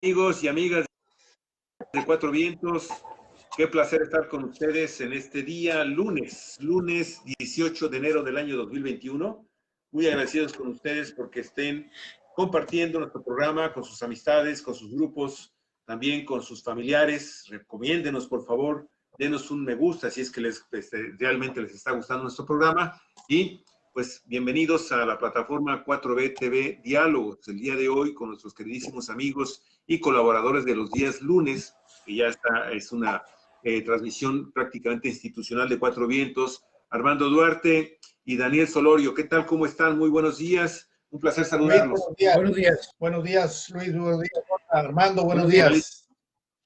Amigos y amigas de Cuatro Vientos, qué placer estar con ustedes en este día, lunes 18 de enero del año 2021. Muy agradecidos con ustedes porque estén compartiendo nuestro programa con sus amistades, con sus grupos, también con sus familiares. Recomiéndenos, por favor, denos un me gusta si es que realmente les está gustando nuestro programa. Y pues bienvenidos a la plataforma 4B TV Diálogos, el día de hoy con nuestros queridísimos amigos y colaboradores de los días lunes, que ya está, es una transmisión prácticamente institucional de Cuatro Vientos. Armando Duarte y Daniel Solorio, ¿qué tal? ¿Cómo están? Muy buenos días. Un placer saludarlos. Buenos días, Luis, buenos días, Armando, buenos días.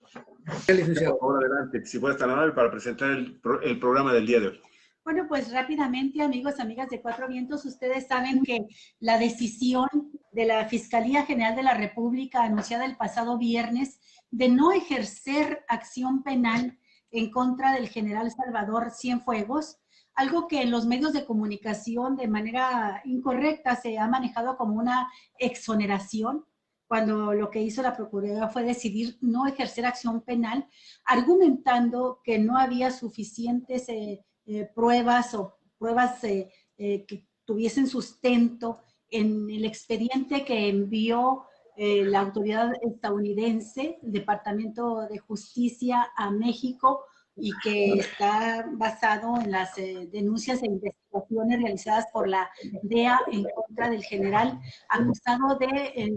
Por favor, adelante, si fuera tan amable para presentar el programa del día de hoy. Bueno, pues rápidamente, amigos, amigas de Cuatro Vientos, ustedes saben que la decisión de la Fiscalía General de la República, anunciada el pasado viernes, de no ejercer acción penal en contra del general Salvador Cienfuegos, algo que en los medios de comunicación de manera incorrecta se ha manejado como una exoneración, cuando lo que hizo la Procuraduría fue decidir no ejercer acción penal, argumentando que no había suficientes pruebas que tuviesen sustento en el expediente que envió la autoridad estadounidense, el Departamento de Justicia a México, y que está basado en las denuncias e investigaciones realizadas por la DEA en contra del general acusado de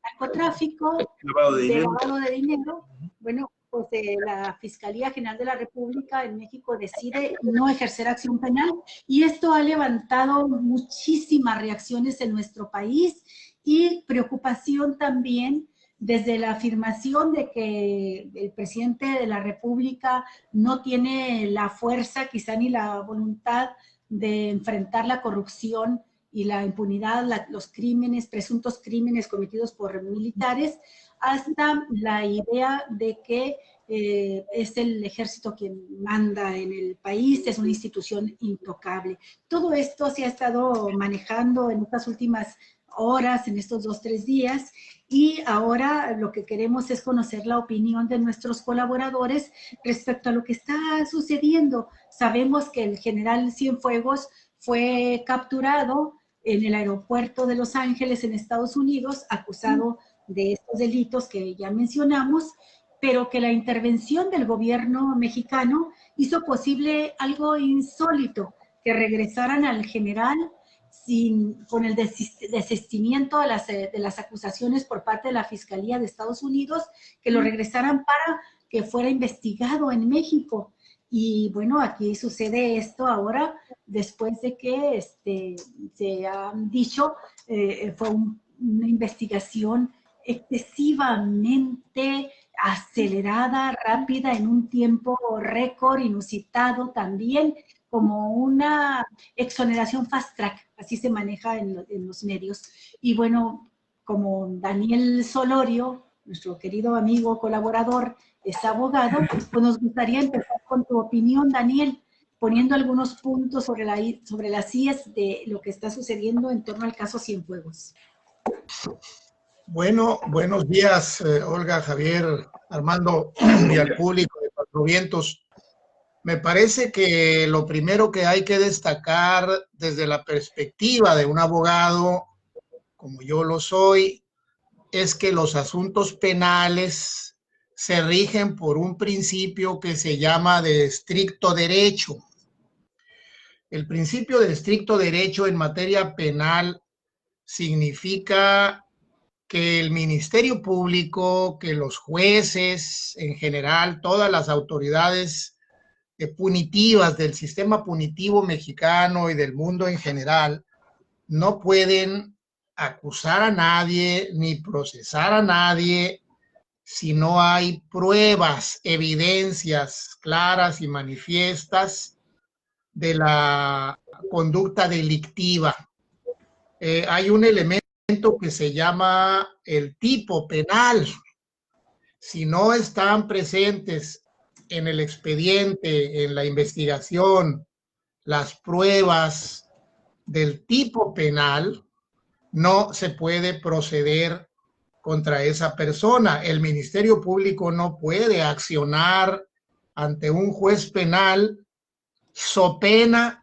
narcotráfico, de lavado de dinero. Bueno, pues la Fiscalía General de la República en México decide no ejercer acción penal, y esto ha levantado muchísimas reacciones en nuestro país y preocupación también desde la afirmación de que el presidente de la República no tiene la fuerza, quizá ni la voluntad de enfrentar la corrupción y la impunidad, los crímenes, presuntos crímenes cometidos por militares, hasta la idea de que es el ejército quien manda en el país, es una institución intocable. Todo esto se ha estado manejando en estas últimas horas, en estos 2-3 días, y ahora lo que queremos es conocer la opinión de nuestros colaboradores respecto a lo que está sucediendo. Sabemos que el general Cienfuegos fue capturado en el aeropuerto de Los Ángeles, en Estados Unidos, acusado de estos delitos que ya mencionamos, pero que la intervención del gobierno mexicano hizo posible algo insólito, que regresaran al general con el desistimiento de las acusaciones por parte de la Fiscalía de Estados Unidos, que lo regresaran para que fuera investigado en México. Y bueno, aquí sucede esto ahora, después de que se ha dicho, fue una investigación excesivamente acelerada, rápida, en un tiempo récord, inusitado también, como una exoneración fast track, así se maneja en los medios. Y bueno, como Daniel Solorio, nuestro querido amigo, colaborador, es abogado, pues nos gustaría empezar con tu opinión, Daniel, poniendo algunos puntos sobre las IES de lo que está sucediendo en torno al caso Cienfuegos. Bueno, buenos días, Olga, Javier, Armando y al público de Cuatro Vientos. Me parece que lo primero que hay que destacar desde la perspectiva de un abogado, como yo lo soy, es que los asuntos penales se rigen por un principio que se llama de estricto derecho. El principio de estricto derecho en materia penal significa que el Ministerio Público, que los jueces en general, todas las autoridades punitivas del sistema punitivo mexicano y del mundo en general, no pueden acusar a nadie ni procesar a nadie si no hay pruebas, evidencias claras y manifiestas de la conducta delictiva. Hay un elemento que se llama el tipo penal. Si no están presentes en el expediente, en la investigación, las pruebas del tipo penal, no se puede proceder contra esa persona. El Ministerio Público no puede accionar ante un juez penal so pena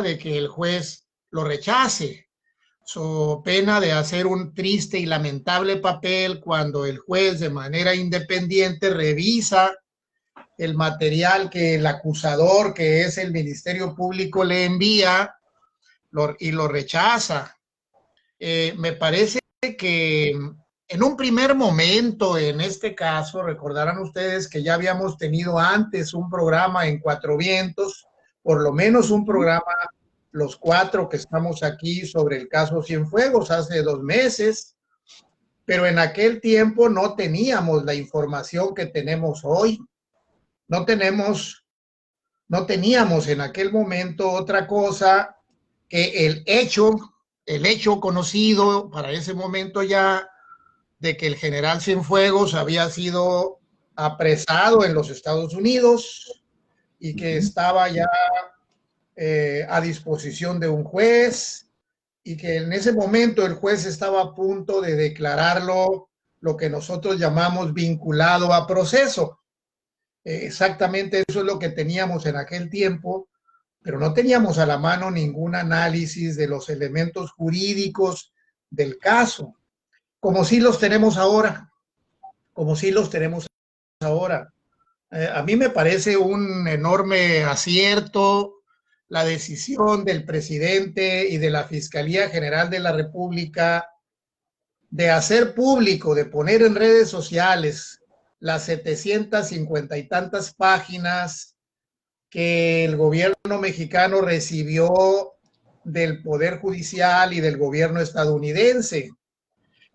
de que el juez lo rechace, so pena de hacer un triste y lamentable papel cuando el juez de manera independiente revisa el material que el acusador, que es el Ministerio Público, le envía y lo rechaza. Me parece que en un primer momento, en este caso, recordarán ustedes que ya habíamos tenido antes un programa en Cuatro Vientos, por lo menos un programa, los cuatro que estamos aquí, sobre el caso Cienfuegos hace 2 meses, pero en aquel tiempo no teníamos la información que tenemos hoy. No teníamos en aquel momento otra cosa que el hecho conocido para ese momento ya de que el general Cienfuegos había sido apresado en los Estados Unidos y que estaba ya a disposición de un juez, y que en ese momento el juez estaba a punto de declararlo lo que nosotros llamamos vinculado a proceso. Exactamente eso es lo que teníamos en aquel tiempo, pero no teníamos a la mano ningún análisis de los elementos jurídicos del caso, como sí los tenemos ahora, A mí me parece un enorme acierto la decisión del presidente y de la Fiscalía General de la República de hacer público, de poner en redes sociales las 750 y tantas páginas que el gobierno mexicano recibió del Poder Judicial y del gobierno estadounidense.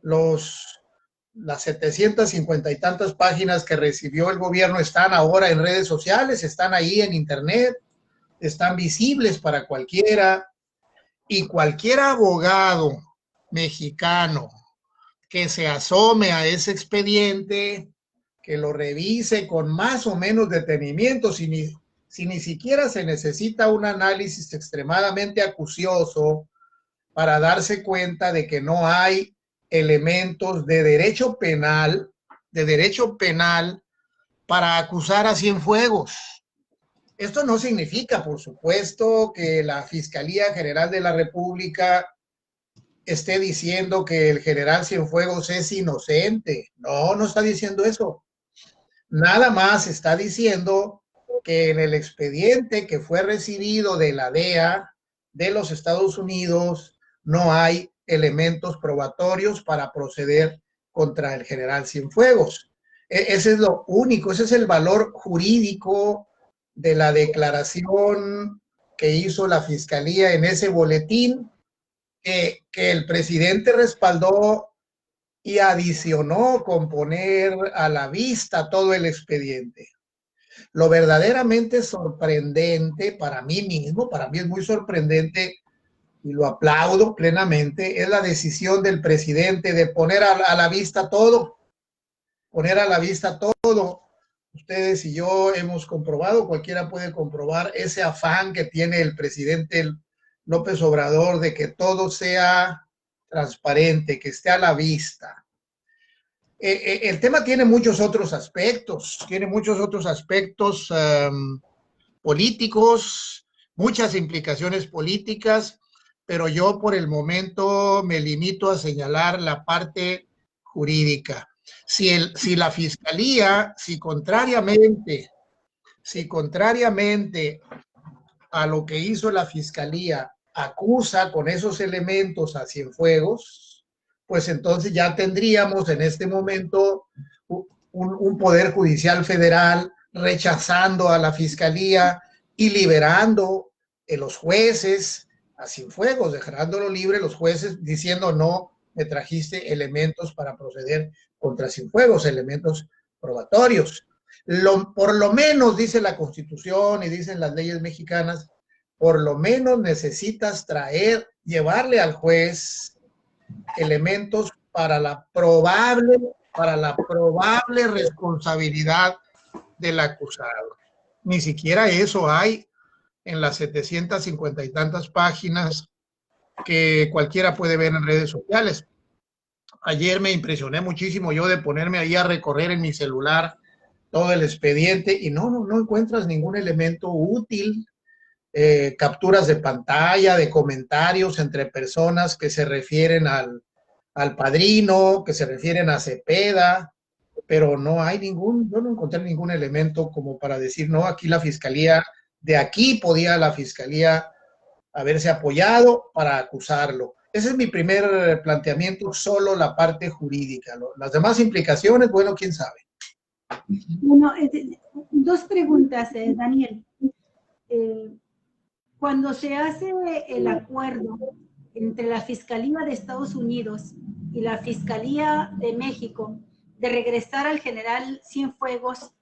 Las 750 y tantas páginas que recibió el gobierno están ahora en redes sociales, están ahí en internet, están visibles para cualquiera, y cualquier abogado mexicano que se asome a ese expediente, que lo revise con más o menos detenimiento, si ni siquiera se necesita un análisis extremadamente acucioso para darse cuenta de que no hay elementos de derecho penal para acusar a Cienfuegos. Esto no significa, por supuesto, que la Fiscalía General de la República esté diciendo que el general Cienfuegos es inocente. No, no está diciendo eso. Nada más está diciendo que en el expediente que fue recibido de la DEA de los Estados Unidos no hay elementos probatorios para proceder contra el general Cienfuegos. Ese es lo único, ese es el valor jurídico de la declaración que hizo la Fiscalía en ese boletín, que el presidente respaldó y adicionó con poner a la vista todo el expediente. Lo verdaderamente sorprendente para mí mismo, para mí es muy sorprendente y lo aplaudo plenamente, es la decisión del presidente de poner a la vista todo, Ustedes y yo hemos comprobado, cualquiera puede comprobar ese afán que tiene el presidente López Obrador de que todo sea transparente, que esté a la vista. El tema tiene muchos otros aspectos, políticos, muchas implicaciones políticas, pero yo por el momento me limito a señalar la parte jurídica. Si la Fiscalía, si contrariamente a lo que hizo la Fiscalía, acusa con esos elementos a Cienfuegos, pues entonces ya tendríamos en este momento un Poder Judicial Federal rechazando a la Fiscalía y liberando a los jueces a Cienfuegos, dejándolo libre los jueces diciendo no, me trajiste elementos para proceder contra Cienfuegos, elementos probatorios. Por lo menos, dice la Constitución y dicen las leyes mexicanas, por lo menos necesitas llevarle al juez elementos para la probable responsabilidad del acusado. Ni siquiera eso hay en las 750 y tantas páginas que cualquiera puede ver en redes sociales. ayer me impresioné muchísimo yo de ponerme ahí a recorrer en mi celular todo el expediente y no encuentras ningún elemento útil, capturas de pantalla, de comentarios entre personas que se refieren al padrino, que se refieren a Cepeda, pero no hay yo no encontré ningún elemento como para decir, no, aquí la fiscalía, de aquí podía la fiscalía haberse apoyado para acusarlo. Ese es mi primer planteamiento, solo la parte jurídica. Las demás implicaciones, bueno, quién sabe. Bueno, dos preguntas, Daniel. Cuando se hace el acuerdo entre la Fiscalía de Estados Unidos y la Fiscalía de México de regresar al general Cienfuegos,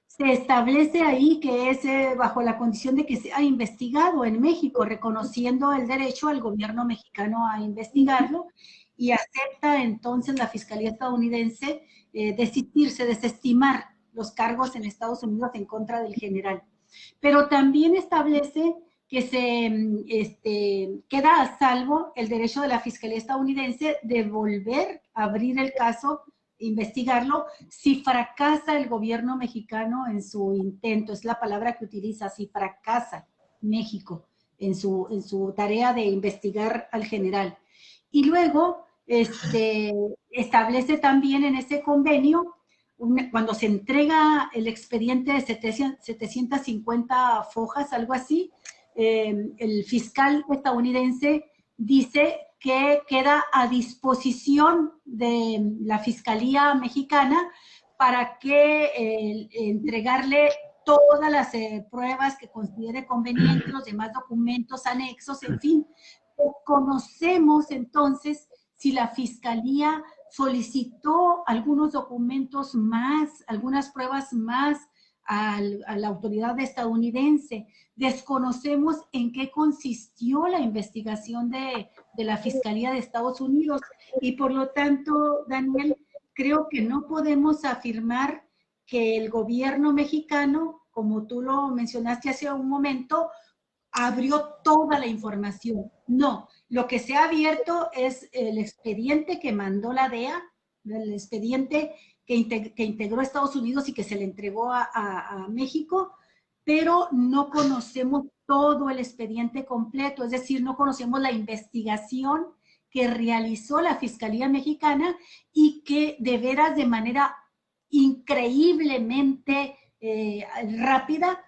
se establece ahí que es bajo la condición de que sea investigado en México, reconociendo el derecho al gobierno mexicano a investigarlo, y acepta entonces la Fiscalía estadounidense desestimar los cargos en Estados Unidos en contra del general. Pero también establece que se queda a salvo el derecho de la Fiscalía estadounidense de volver a abrir el caso, investigarlo, si fracasa el gobierno mexicano en su intento, es la palabra que utiliza, si fracasa México en su tarea de investigar al general. Y luego establece también en ese convenio, cuando se entrega el expediente de 750 fojas, algo así, el fiscal estadounidense dice que queda a disposición de la Fiscalía mexicana para que entregarle todas las pruebas que considere convenientes, los demás documentos, anexos, en fin. Conocemos entonces si la Fiscalía solicitó algunos documentos más, algunas pruebas más a la autoridad estadounidense. Desconocemos en qué consistió la investigación de la Fiscalía de Estados Unidos y por lo tanto, Daniel, creo que no podemos afirmar que el gobierno mexicano, como tú lo mencionaste hace un momento, abrió toda la información. No, lo que se ha abierto es el expediente que mandó la DEA, el expediente que integró Estados Unidos y que se le entregó a México, pero no conocemos todo el expediente completo, es decir, no conocemos la investigación que realizó la Fiscalía Mexicana y que de veras de manera increíblemente rápida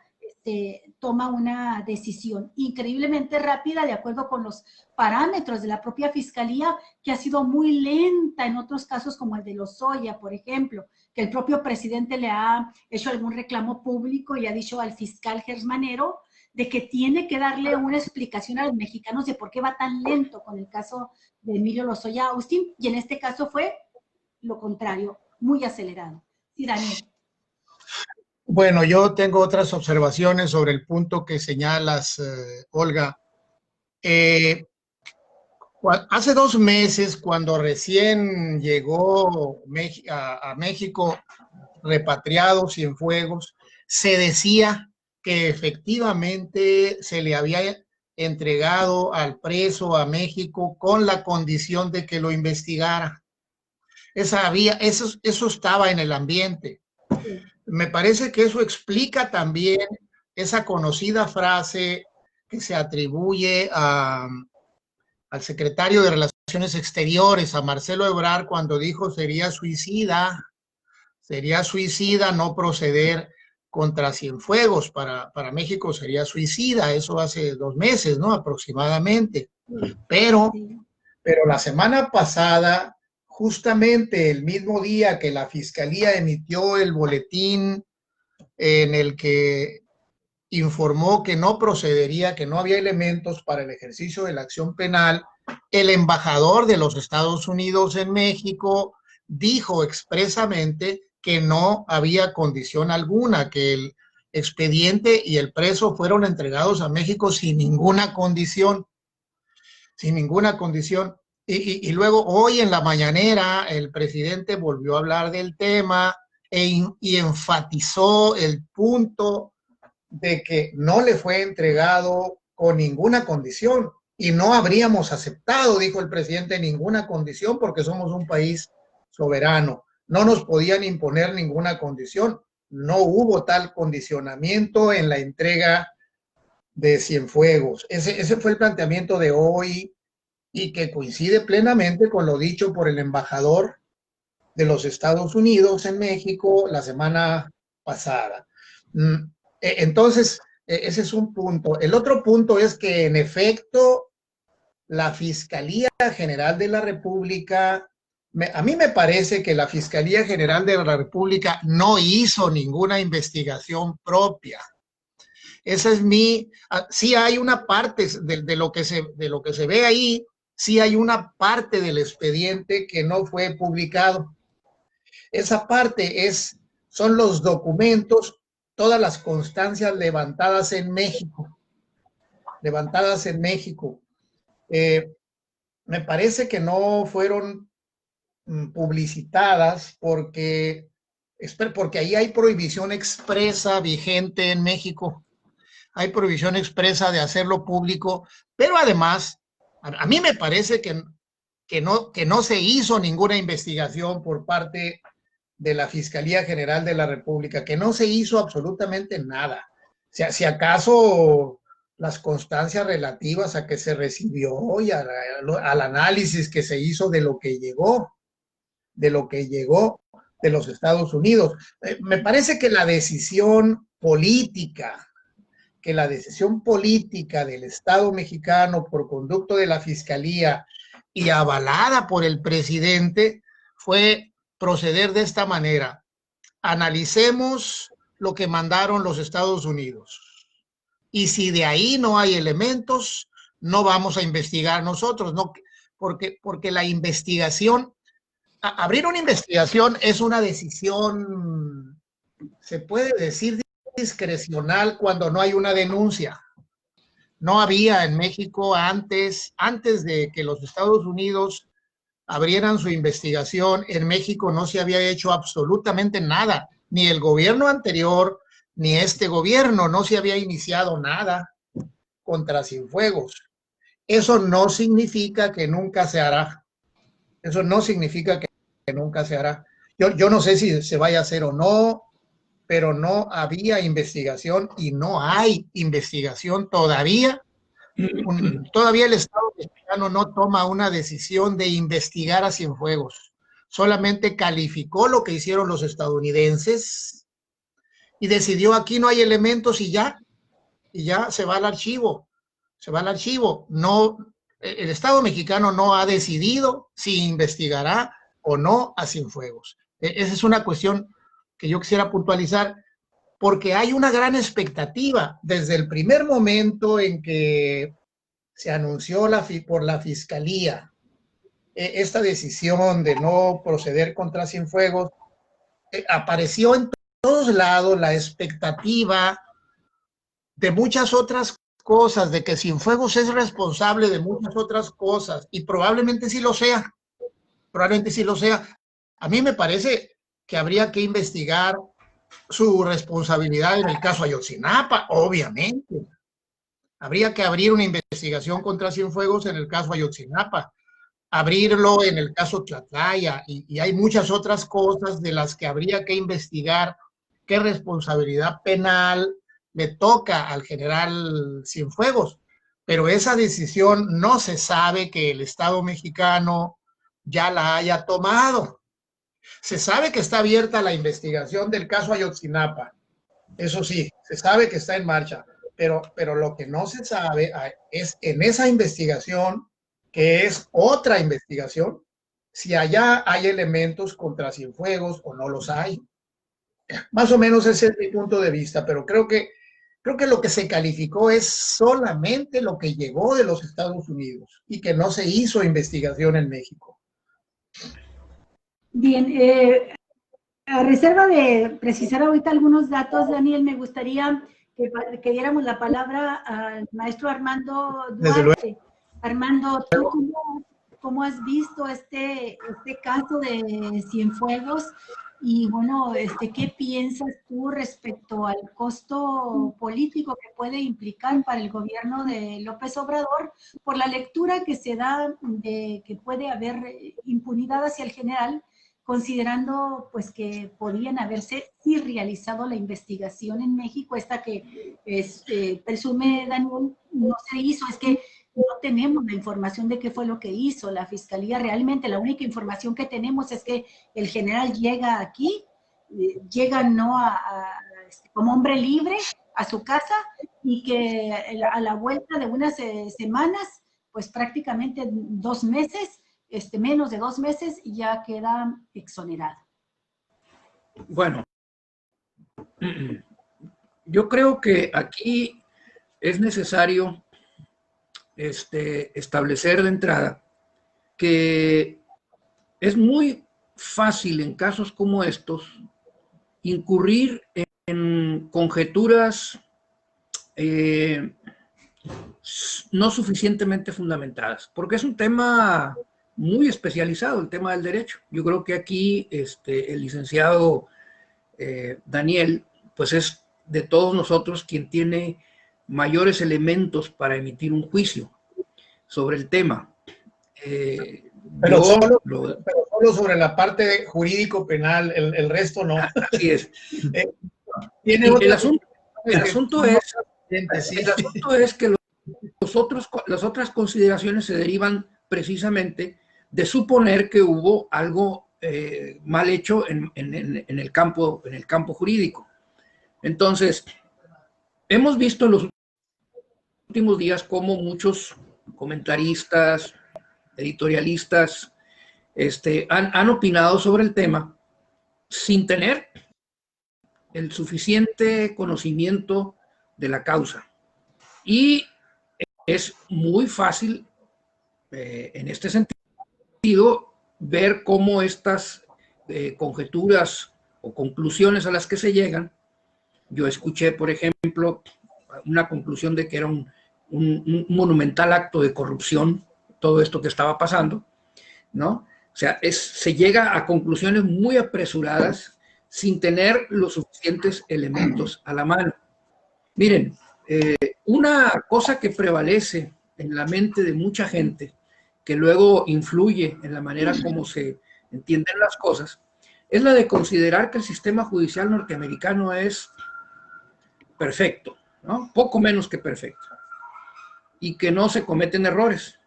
toma una decisión increíblemente rápida de acuerdo con los parámetros de la propia Fiscalía, que ha sido muy lenta en otros casos como el de Lozoya, por ejemplo, que el propio presidente le ha hecho algún reclamo público y ha dicho al fiscal Gersmanero de que tiene que darle una explicación a los mexicanos de por qué va tan lento con el caso de Emilio Lozoya Austin, y en este caso fue lo contrario, muy acelerado. Sí, Daniel. Bueno, yo tengo otras observaciones sobre el punto que señalas, Olga. Hace 2 meses, cuando recién llegó a México repatriado Cienfuegos, se decía que efectivamente se le había entregado al preso a México con la condición de que lo investigara. Eso estaba en el ambiente. Me parece que eso explica también esa conocida frase que se atribuye al secretario de Relaciones Exteriores, a Marcelo Ebrard, cuando dijo sería suicida no proceder contra Cienfuegos. Para México sería suicida, eso hace 2 meses, ¿no? Aproximadamente. Pero la semana pasada, justamente el mismo día que la Fiscalía emitió el boletín en el que informó que no procedería, que no había elementos para el ejercicio de la acción penal, el embajador de los Estados Unidos en México dijo expresamente que no había condición alguna, que el expediente y el preso fueron entregados a México sin ninguna condición. Sin ninguna condición. Y luego hoy en la mañanera el presidente volvió a hablar del tema y enfatizó el punto de que no le fue entregado con ninguna condición. y no habríamos aceptado, dijo el presidente, ninguna condición porque somos un país soberano. No nos podían imponer ninguna condición. No hubo tal condicionamiento en la entrega de Cienfuegos. Ese fue el planteamiento de hoy y que coincide plenamente con lo dicho por el embajador de los Estados Unidos en México la semana pasada. Entonces, ese es un punto. El otro punto es que, en efecto, la Fiscalía General de la República, a mí me parece que la Fiscalía General de la República no hizo ninguna investigación propia. Esa es sí hay una parte de lo que se ve ahí, sí hay una parte del expediente que no fue publicado. Esa parte son los documentos, todas las constancias levantadas en México. Me parece que no fueron publicitadas porque ahí hay prohibición expresa vigente en México. Hay prohibición expresa de hacerlo público, pero además, a mí me parece que no se hizo ninguna investigación por parte de la Fiscalía General de la República, que no se hizo absolutamente nada. O sea, si acaso las constancias relativas a que se recibió y al análisis que se hizo de lo que llegó de los Estados Unidos. Me parece que la decisión política del Estado mexicano por conducto de la Fiscalía y avalada por el presidente fue proceder de esta manera. Analicemos lo que mandaron los Estados Unidos. Y si de ahí no hay elementos, no vamos a investigar nosotros, ¿no? Porque la investigación, abrir una investigación es una decisión, se puede decir, discrecional cuando no hay una denuncia. No había en México antes de que los Estados Unidos abrieran su investigación, en México no se había hecho absolutamente nada, ni el gobierno anterior, ni este gobierno, no se había iniciado nada contra Cienfuegos. Eso no significa que nunca se hará. Eso no significa que nunca se hará. Yo no sé si se vaya a hacer o no, pero no había investigación y no hay investigación todavía. Todavía el Estado mexicano no toma una decisión de investigar a Cienfuegos. Solamente calificó lo que hicieron los estadounidenses y decidió aquí no hay elementos y ya se va al archivo. No, el Estado mexicano no ha decidido si investigará o no a Cienfuegos. Esa es una cuestión que yo quisiera puntualizar, porque hay una gran expectativa desde el primer momento en que se anunció por la Fiscalía esta decisión de no proceder contra Cienfuegos. Apareció en todos lados la expectativa de muchas otras cosas, de que Cienfuegos es responsable de muchas otras cosas, y probablemente sí lo sea. A mí me parece que habría que investigar su responsabilidad en el caso Ayotzinapa, obviamente. Habría que abrir una investigación contra Cienfuegos en el caso Ayotzinapa, abrirlo en el caso Tlatlaya, y hay muchas otras cosas de las que habría que investigar qué responsabilidad penal le toca al general Cienfuegos. Pero esa decisión no se sabe que el Estado mexicano ya la haya tomado. Se sabe que está abierta la investigación del caso Ayotzinapa. Eso sí, se sabe que está en marcha, pero lo que no se sabe es en esa investigación, que es otra investigación, si allá hay elementos contra Cienfuegos o no los hay. Más o menos ese es mi punto de vista, pero creo que lo que se calificó es solamente lo que llegó de los Estados Unidos y que no se hizo investigación en México. Bien, a reserva de precisar ahorita algunos datos, Daniel, me gustaría que diéramos la palabra al maestro Armando Duarte. Armando, ¿tú cómo has visto este caso de Cienfuegos? Y bueno, ¿qué piensas tú respecto al costo político que puede implicar para el gobierno de López Obrador por la lectura que se da de que puede haber impunidad hacia el general, considerando pues que podían haberse sí realizado la investigación en México, esta que presume Daniel no se hizo? Es que no tenemos la información de qué fue lo que hizo la fiscalía realmente. La única información que tenemos es que el general llega aquí, llega no como hombre libre a su casa, y que a la vuelta de unas semanas, pues prácticamente 2 meses, menos de 2 meses, ya queda exonerado. Bueno, yo creo que aquí es necesario establecer de entrada que es muy fácil en casos como estos incurrir en conjeturas no suficientemente fundamentadas, porque es un tema muy especializado, el tema del derecho. Yo creo que aquí el licenciado Daniel, pues es de todos nosotros quien tiene mayores elementos para emitir un juicio sobre el tema. Pero solo sobre la parte jurídico-penal, el resto no. Así es. Tiene el asunto es que las otras consideraciones se derivan precisamente de suponer que hubo algo mal hecho en el campo jurídico. Entonces, hemos visto en los últimos días cómo muchos comentaristas, editorialistas, han opinado sobre el tema sin tener el suficiente conocimiento de la causa. Y es muy fácil, en este sentido, ver cómo estas conjeturas o conclusiones a las que se llegan. Yo escuché, por ejemplo, una conclusión de que era un monumental acto de corrupción todo esto que estaba pasando, ¿no? O sea, se llega a conclusiones muy apresuradas sin tener los suficientes elementos a la mano. Miren, una cosa que prevalece en la mente de mucha gente, que luego influye en la manera como se entienden las cosas, es la de considerar que el sistema judicial norteamericano es perfecto, ¿no? Poco menos que perfecto, y que no se cometen errores.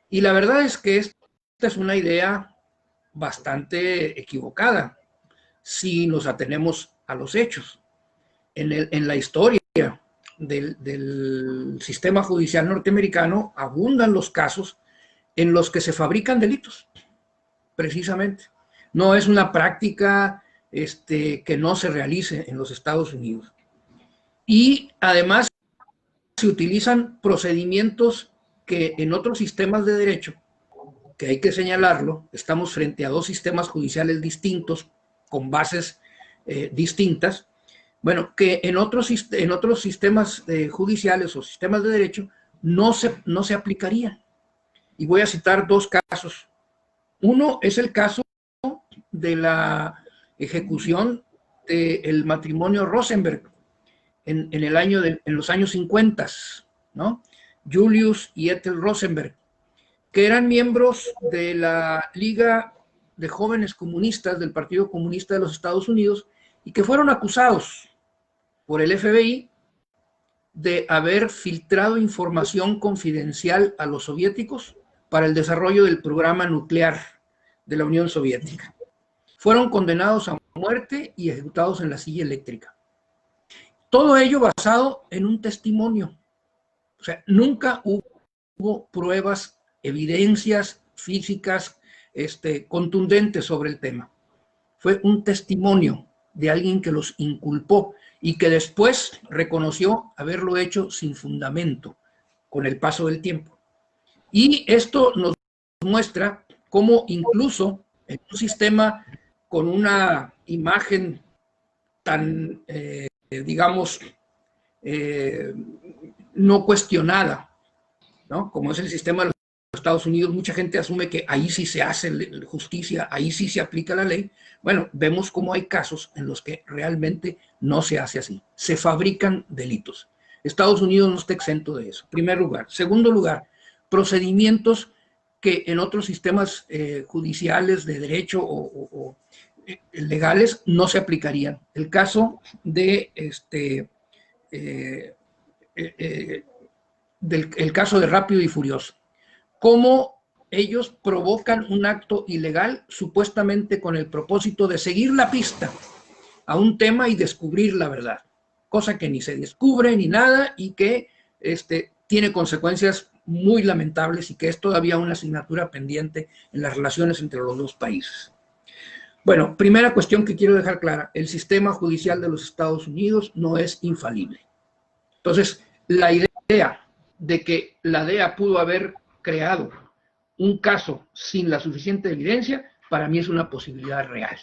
Y la verdad es que esta es una idea bastante equivocada si nos atenemos a los hechos. En la historia del sistema judicial norteamericano abundan los casos en los que se fabrican delitos, precisamente. No es una práctica que no se realice en los Estados Unidos. Y además se utilizan procedimientos que en otros sistemas de derecho, que hay que señalarlo, estamos frente a dos sistemas judiciales distintos, con bases distintas, bueno, que en otros sistemas judiciales o sistemas de derecho no se aplicarían. Y voy a citar dos casos. Uno es el caso de la ejecución del matrimonio Rosenberg en los años 50, ¿no? Julius y Ethel Rosenberg, que eran miembros de la Liga de Jóvenes Comunistas del Partido Comunista de los Estados Unidos y que fueron acusados por el FBI de haber filtrado información confidencial a los soviéticos para el desarrollo del programa nuclear de la Unión Soviética. Fueron condenados a muerte y ejecutados en la silla eléctrica. Todo ello basado en un testimonio. O sea, nunca hubo pruebas, evidencias físicas contundentes sobre el tema. Fue un testimonio de alguien que los inculpó y que después reconoció haberlo hecho sin fundamento con el paso del tiempo. Y esto nos muestra cómo incluso en un sistema con una imagen tan, digamos, no cuestionada, ¿no? Como es el sistema de los Estados Unidos, mucha gente asume que ahí sí se hace justicia, ahí sí se aplica la ley. Bueno, vemos cómo hay casos en los que realmente no se hace así. Se fabrican delitos. Estados Unidos no está exento de eso, en primer lugar. Segundo lugar, procedimientos que en otros sistemas judiciales de derecho o legales no se aplicarían. El caso de el caso de Rápido y Furioso. Cómo ellos provocan un acto ilegal supuestamente con el propósito de seguir la pista a un tema y descubrir la verdad, cosa que ni se descubre ni nada y que tiene consecuencias muy lamentables y que es todavía una asignatura pendiente en las relaciones entre los dos países. Bueno, primera cuestión que quiero dejar clara, el sistema judicial de los Estados Unidos no es infalible. Entonces, la idea de que la DEA pudo haber creado un caso sin la suficiente evidencia, para mí es una posibilidad real.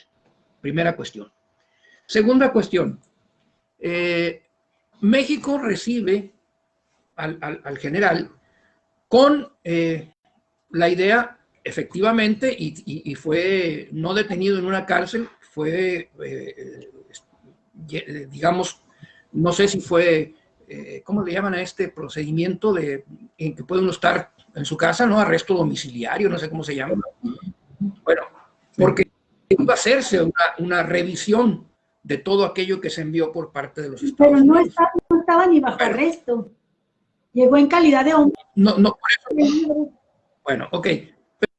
Primera cuestión. Segunda cuestión. México recibe al general con la idea, efectivamente, y fue no detenido en una cárcel, fue, digamos, no sé si fue, ¿cómo le llaman a este procedimiento en que puede uno estar en su casa, ¿no? Arresto domiciliario, no sé cómo se llama. Bueno, porque iba a hacerse una revisión de todo aquello que se envió por parte de los Estados Unidos. Pero no estaba ni bajo arresto. Llegó en calidad de hombre. No, por eso. Bueno, ok.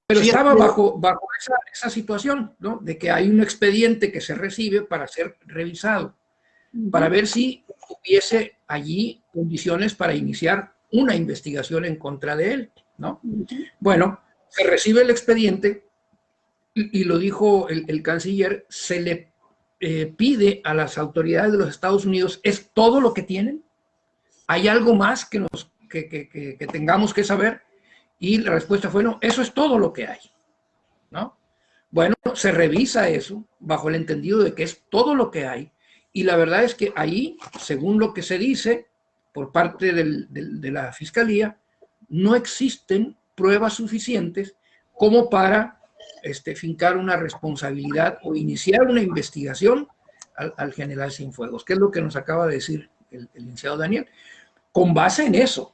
Pero sí, estaba bajo esa situación, ¿no? De que hay un expediente que se recibe para ser revisado, para ver si hubiese allí condiciones para iniciar una investigación en contra de él, ¿no? Bueno, se recibe el expediente y lo dijo el canciller, se le pide a las autoridades de los Estados Unidos, ¿es todo lo que tienen? ¿Hay algo más que tengamos que saber? Y la respuesta fue, no, eso es todo lo que hay, ¿no? Bueno, se revisa eso bajo el entendido de que es todo lo que hay, y la verdad es que ahí, según lo que se dice por parte de la Fiscalía, no existen pruebas suficientes como para fincar una responsabilidad o iniciar una investigación al general Cienfuegos, que es lo que nos acaba de decir el licenciado Daniel, con base en eso,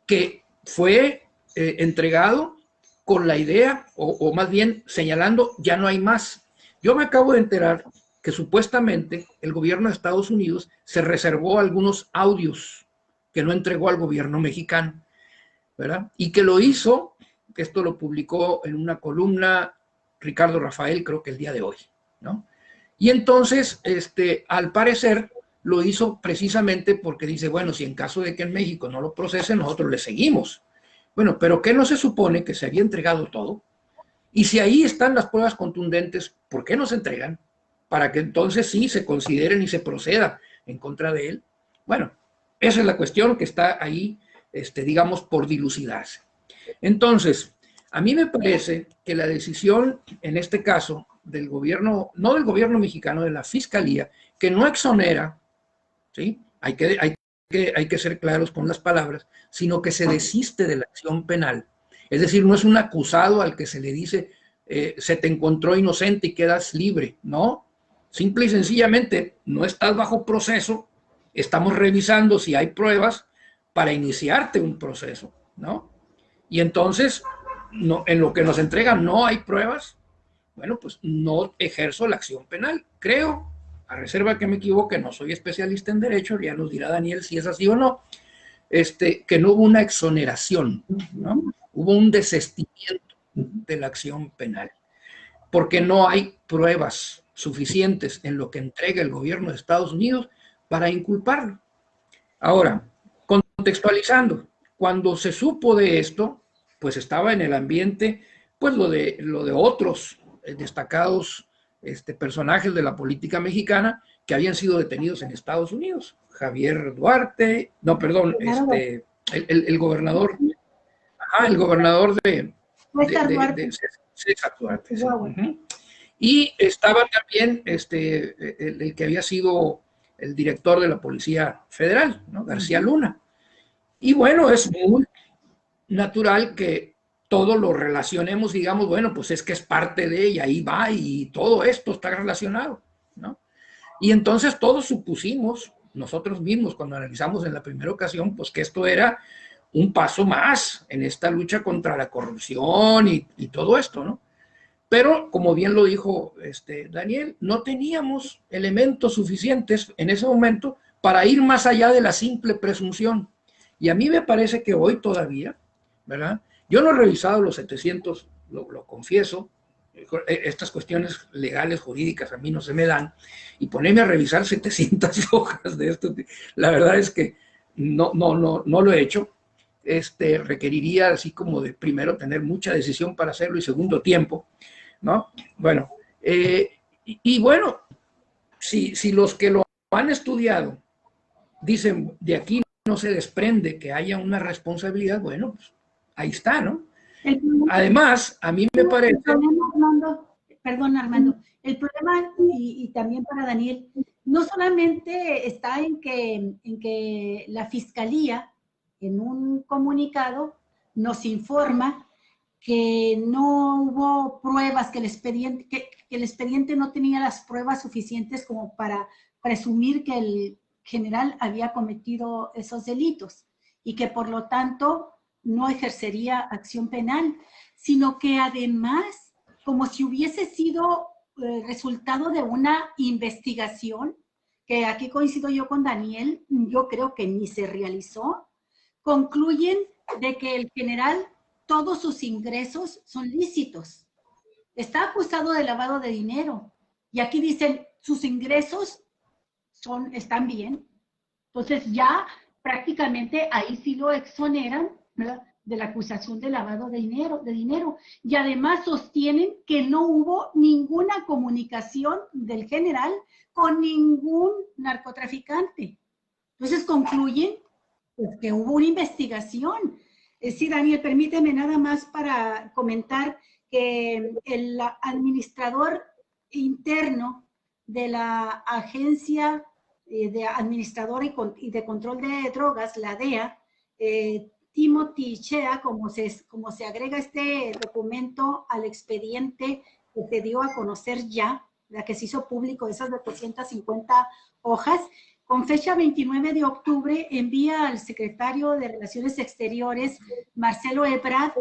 que fue entregado con la idea, o más bien señalando, ya no hay más. Yo me acabo de enterar que supuestamente el gobierno de Estados Unidos se reservó algunos audios que no entregó al gobierno mexicano, ¿verdad? Y que lo hizo, esto lo publicó en una columna Ricardo Rafael, creo que el día de hoy, ¿no? Y entonces, al parecer, lo hizo precisamente porque dice, bueno, si en caso de que en México no lo procesen, nosotros le seguimos. Bueno, pero ¿qué no se supone que se había entregado todo? Y si ahí están las pruebas contundentes, ¿por qué no se entregan? Para que entonces sí se consideren y se proceda en contra de él. Bueno, esa es la cuestión que está ahí, digamos, por dilucidarse. Entonces, a mí me parece que la decisión, en este caso, del gobierno, no del gobierno mexicano, de la Fiscalía, que no exonera, ¿sí? Hay que ser claros con las palabras, sino que se desiste de la acción penal. Es decir, no es un acusado al que se le dice, se te encontró inocente y quedas libre, ¿no? Simple y sencillamente, no estás bajo proceso, estamos revisando si hay pruebas para iniciarte un proceso, ¿no? Y entonces, no, en lo que nos entregan no hay pruebas, bueno, pues no ejerzo la acción penal. Creo, a reserva que me equivoque, no soy especialista en derecho, ya nos dirá Daniel si es así o no, que no hubo una exoneración, ¿no? Hubo un desistimiento de la acción penal, porque no hay pruebas suficientes en lo que entrega el gobierno de Estados Unidos para inculparlo. Ahora, contextualizando, cuando se supo de esto, pues estaba en el ambiente, pues lo de otros destacados personajes de la política mexicana que habían sido detenidos en Estados Unidos. Javier Duarte, no, perdón, el gobernador, el gobernador de César Duarte. Sí. Y estaba también el que había sido el director de la Policía Federal, ¿no? García Luna. Y bueno, es muy natural que todo lo relacionemos y digamos, bueno, pues es que es parte de ella, ahí va y todo esto está relacionado, ¿no? Y entonces todos supusimos, nosotros mismos, cuando analizamos en la primera ocasión, pues que esto era un paso más en esta lucha contra la corrupción y todo esto, ¿no? Pero, como bien lo dijo Daniel, no teníamos elementos suficientes en ese momento para ir más allá de la simple presunción. Y a mí me parece que hoy todavía, ¿verdad? Yo no he revisado los 700, lo confieso, estas cuestiones legales, jurídicas, a mí no se me dan, y ponerme a revisar 700 hojas de esto, la verdad es que no lo he hecho. Requeriría así como de primero tener mucha decisión para hacerlo y segundo tiempo, ¿no? Bueno, y bueno, si los que lo han estudiado dicen de aquí no se desprende que haya una responsabilidad, bueno, pues ahí está, ¿no? Además, a mí me parece... Perdón, Armando, el problema, y también para Daniel, no solamente está en que la Fiscalía, en un comunicado, nos informa que no hubo pruebas, que el expediente no tenía las pruebas suficientes como para presumir que el general había cometido esos delitos y que por lo tanto no ejercería acción penal, sino que además, como si hubiese sido resultado de una investigación, que aquí coincido yo con Daniel, yo creo que ni se realizó, concluyen de que el general, todos sus ingresos son lícitos. Está acusado de lavado de dinero. Y aquí dicen, sus ingresos están bien. Entonces ya prácticamente ahí sí lo exoneran, ¿verdad?, de la acusación de lavado de dinero. Y además sostienen que no hubo ninguna comunicación del general con ningún narcotraficante. Entonces concluyen pues, que hubo una investigación. Sí, Daniel, permíteme nada más para comentar que el administrador interno de la Agencia de Administrador y de Control de Drogas, la DEA, Timothy Chea, como se agrega este documento al expediente que se dio a conocer ya, la que se hizo público, esas 250 hojas, con fecha 29 de octubre, envía al secretario de Relaciones Exteriores, Marcelo Ebrard,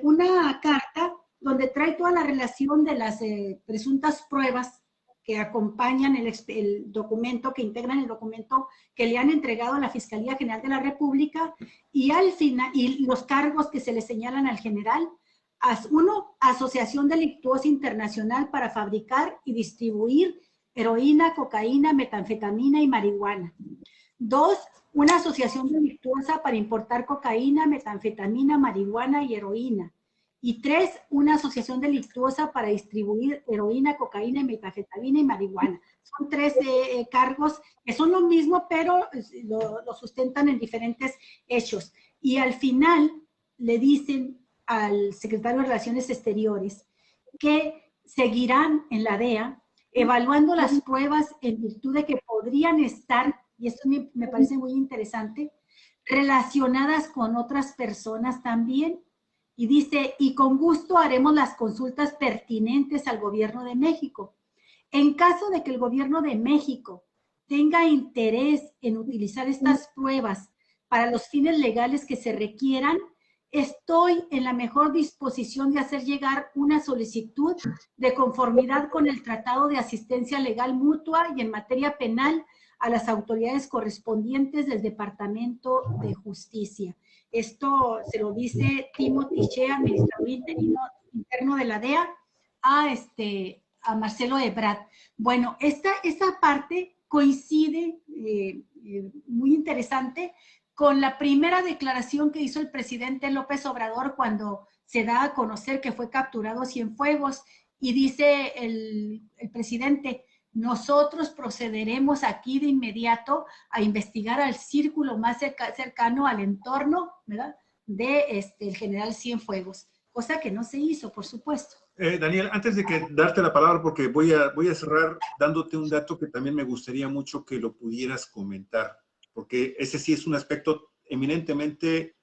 una carta donde trae toda la relación de las presuntas pruebas que acompañan el documento, que integran el documento que le han entregado a la Fiscalía General de la República y al final, y los cargos que se le señalan al general. Uno, asociación delictuosa internacional para fabricar y distribuir heroína, cocaína, metanfetamina y marihuana. 2, una asociación delictuosa para importar cocaína, metanfetamina, marihuana y heroína. Y 3, una asociación delictuosa para distribuir heroína, cocaína, metanfetamina y marihuana. Son 3 cargos que son lo mismo, pero lo sustentan en diferentes hechos. Y al final le dicen al secretario de Relaciones Exteriores que seguirán en la DEA evaluando las pruebas en virtud de que podrían estar, y esto me parece muy interesante, relacionadas con otras personas también. Y dice, y con gusto haremos las consultas pertinentes al gobierno de México. En caso de que el gobierno de México tenga interés en utilizar estas pruebas para los fines legales que se requieran, estoy en la mejor disposición de hacer llegar una solicitud de conformidad con el Tratado de Asistencia Legal Mutua y en materia penal a las autoridades correspondientes del Departamento de Justicia. Esto se lo dice Timothy Chea, administrador interno de la DEA, a Marcelo Ebrard. Bueno, esta parte coincide, muy interesante, con la primera declaración que hizo el presidente López Obrador cuando se da a conocer que fue capturado Cienfuegos, y dice el presidente, nosotros procederemos aquí de inmediato a investigar al círculo más cercano al entorno, ¿verdad?, de el general Cienfuegos, cosa que no se hizo, por supuesto. Daniel, antes de que darte la palabra, porque voy a cerrar dándote un dato que también me gustaría mucho que lo pudieras comentar, porque ese sí es un aspecto eminentemente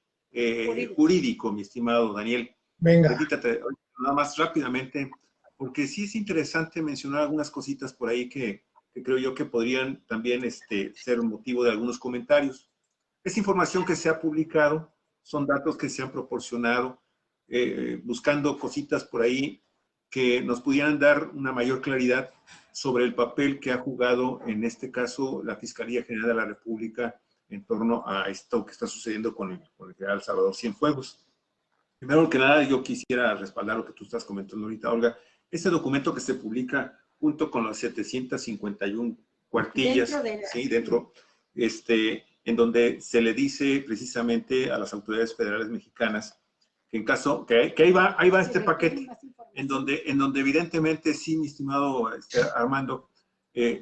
jurídico, mi estimado Daniel. Venga. Quítate, nada más rápidamente, porque sí es interesante mencionar algunas cositas por ahí que creo yo que podrían también ser motivo de algunos comentarios. Es información que se ha publicado, son datos que se han proporcionado, buscando cositas por ahí que nos pudieran dar una mayor claridad sobre el papel que ha jugado, en este caso, la Fiscalía General de la República en torno a esto que está sucediendo con el general Salvador Cienfuegos. Primero que nada, yo quisiera respaldar lo que tú estás comentando ahorita, Olga. Este documento que se publica junto con las 751 cuartillas, dentro, en donde se le dice precisamente a las autoridades federales mexicanas que en caso, que ahí va este paquete, en donde evidentemente sí, mi estimado Armando,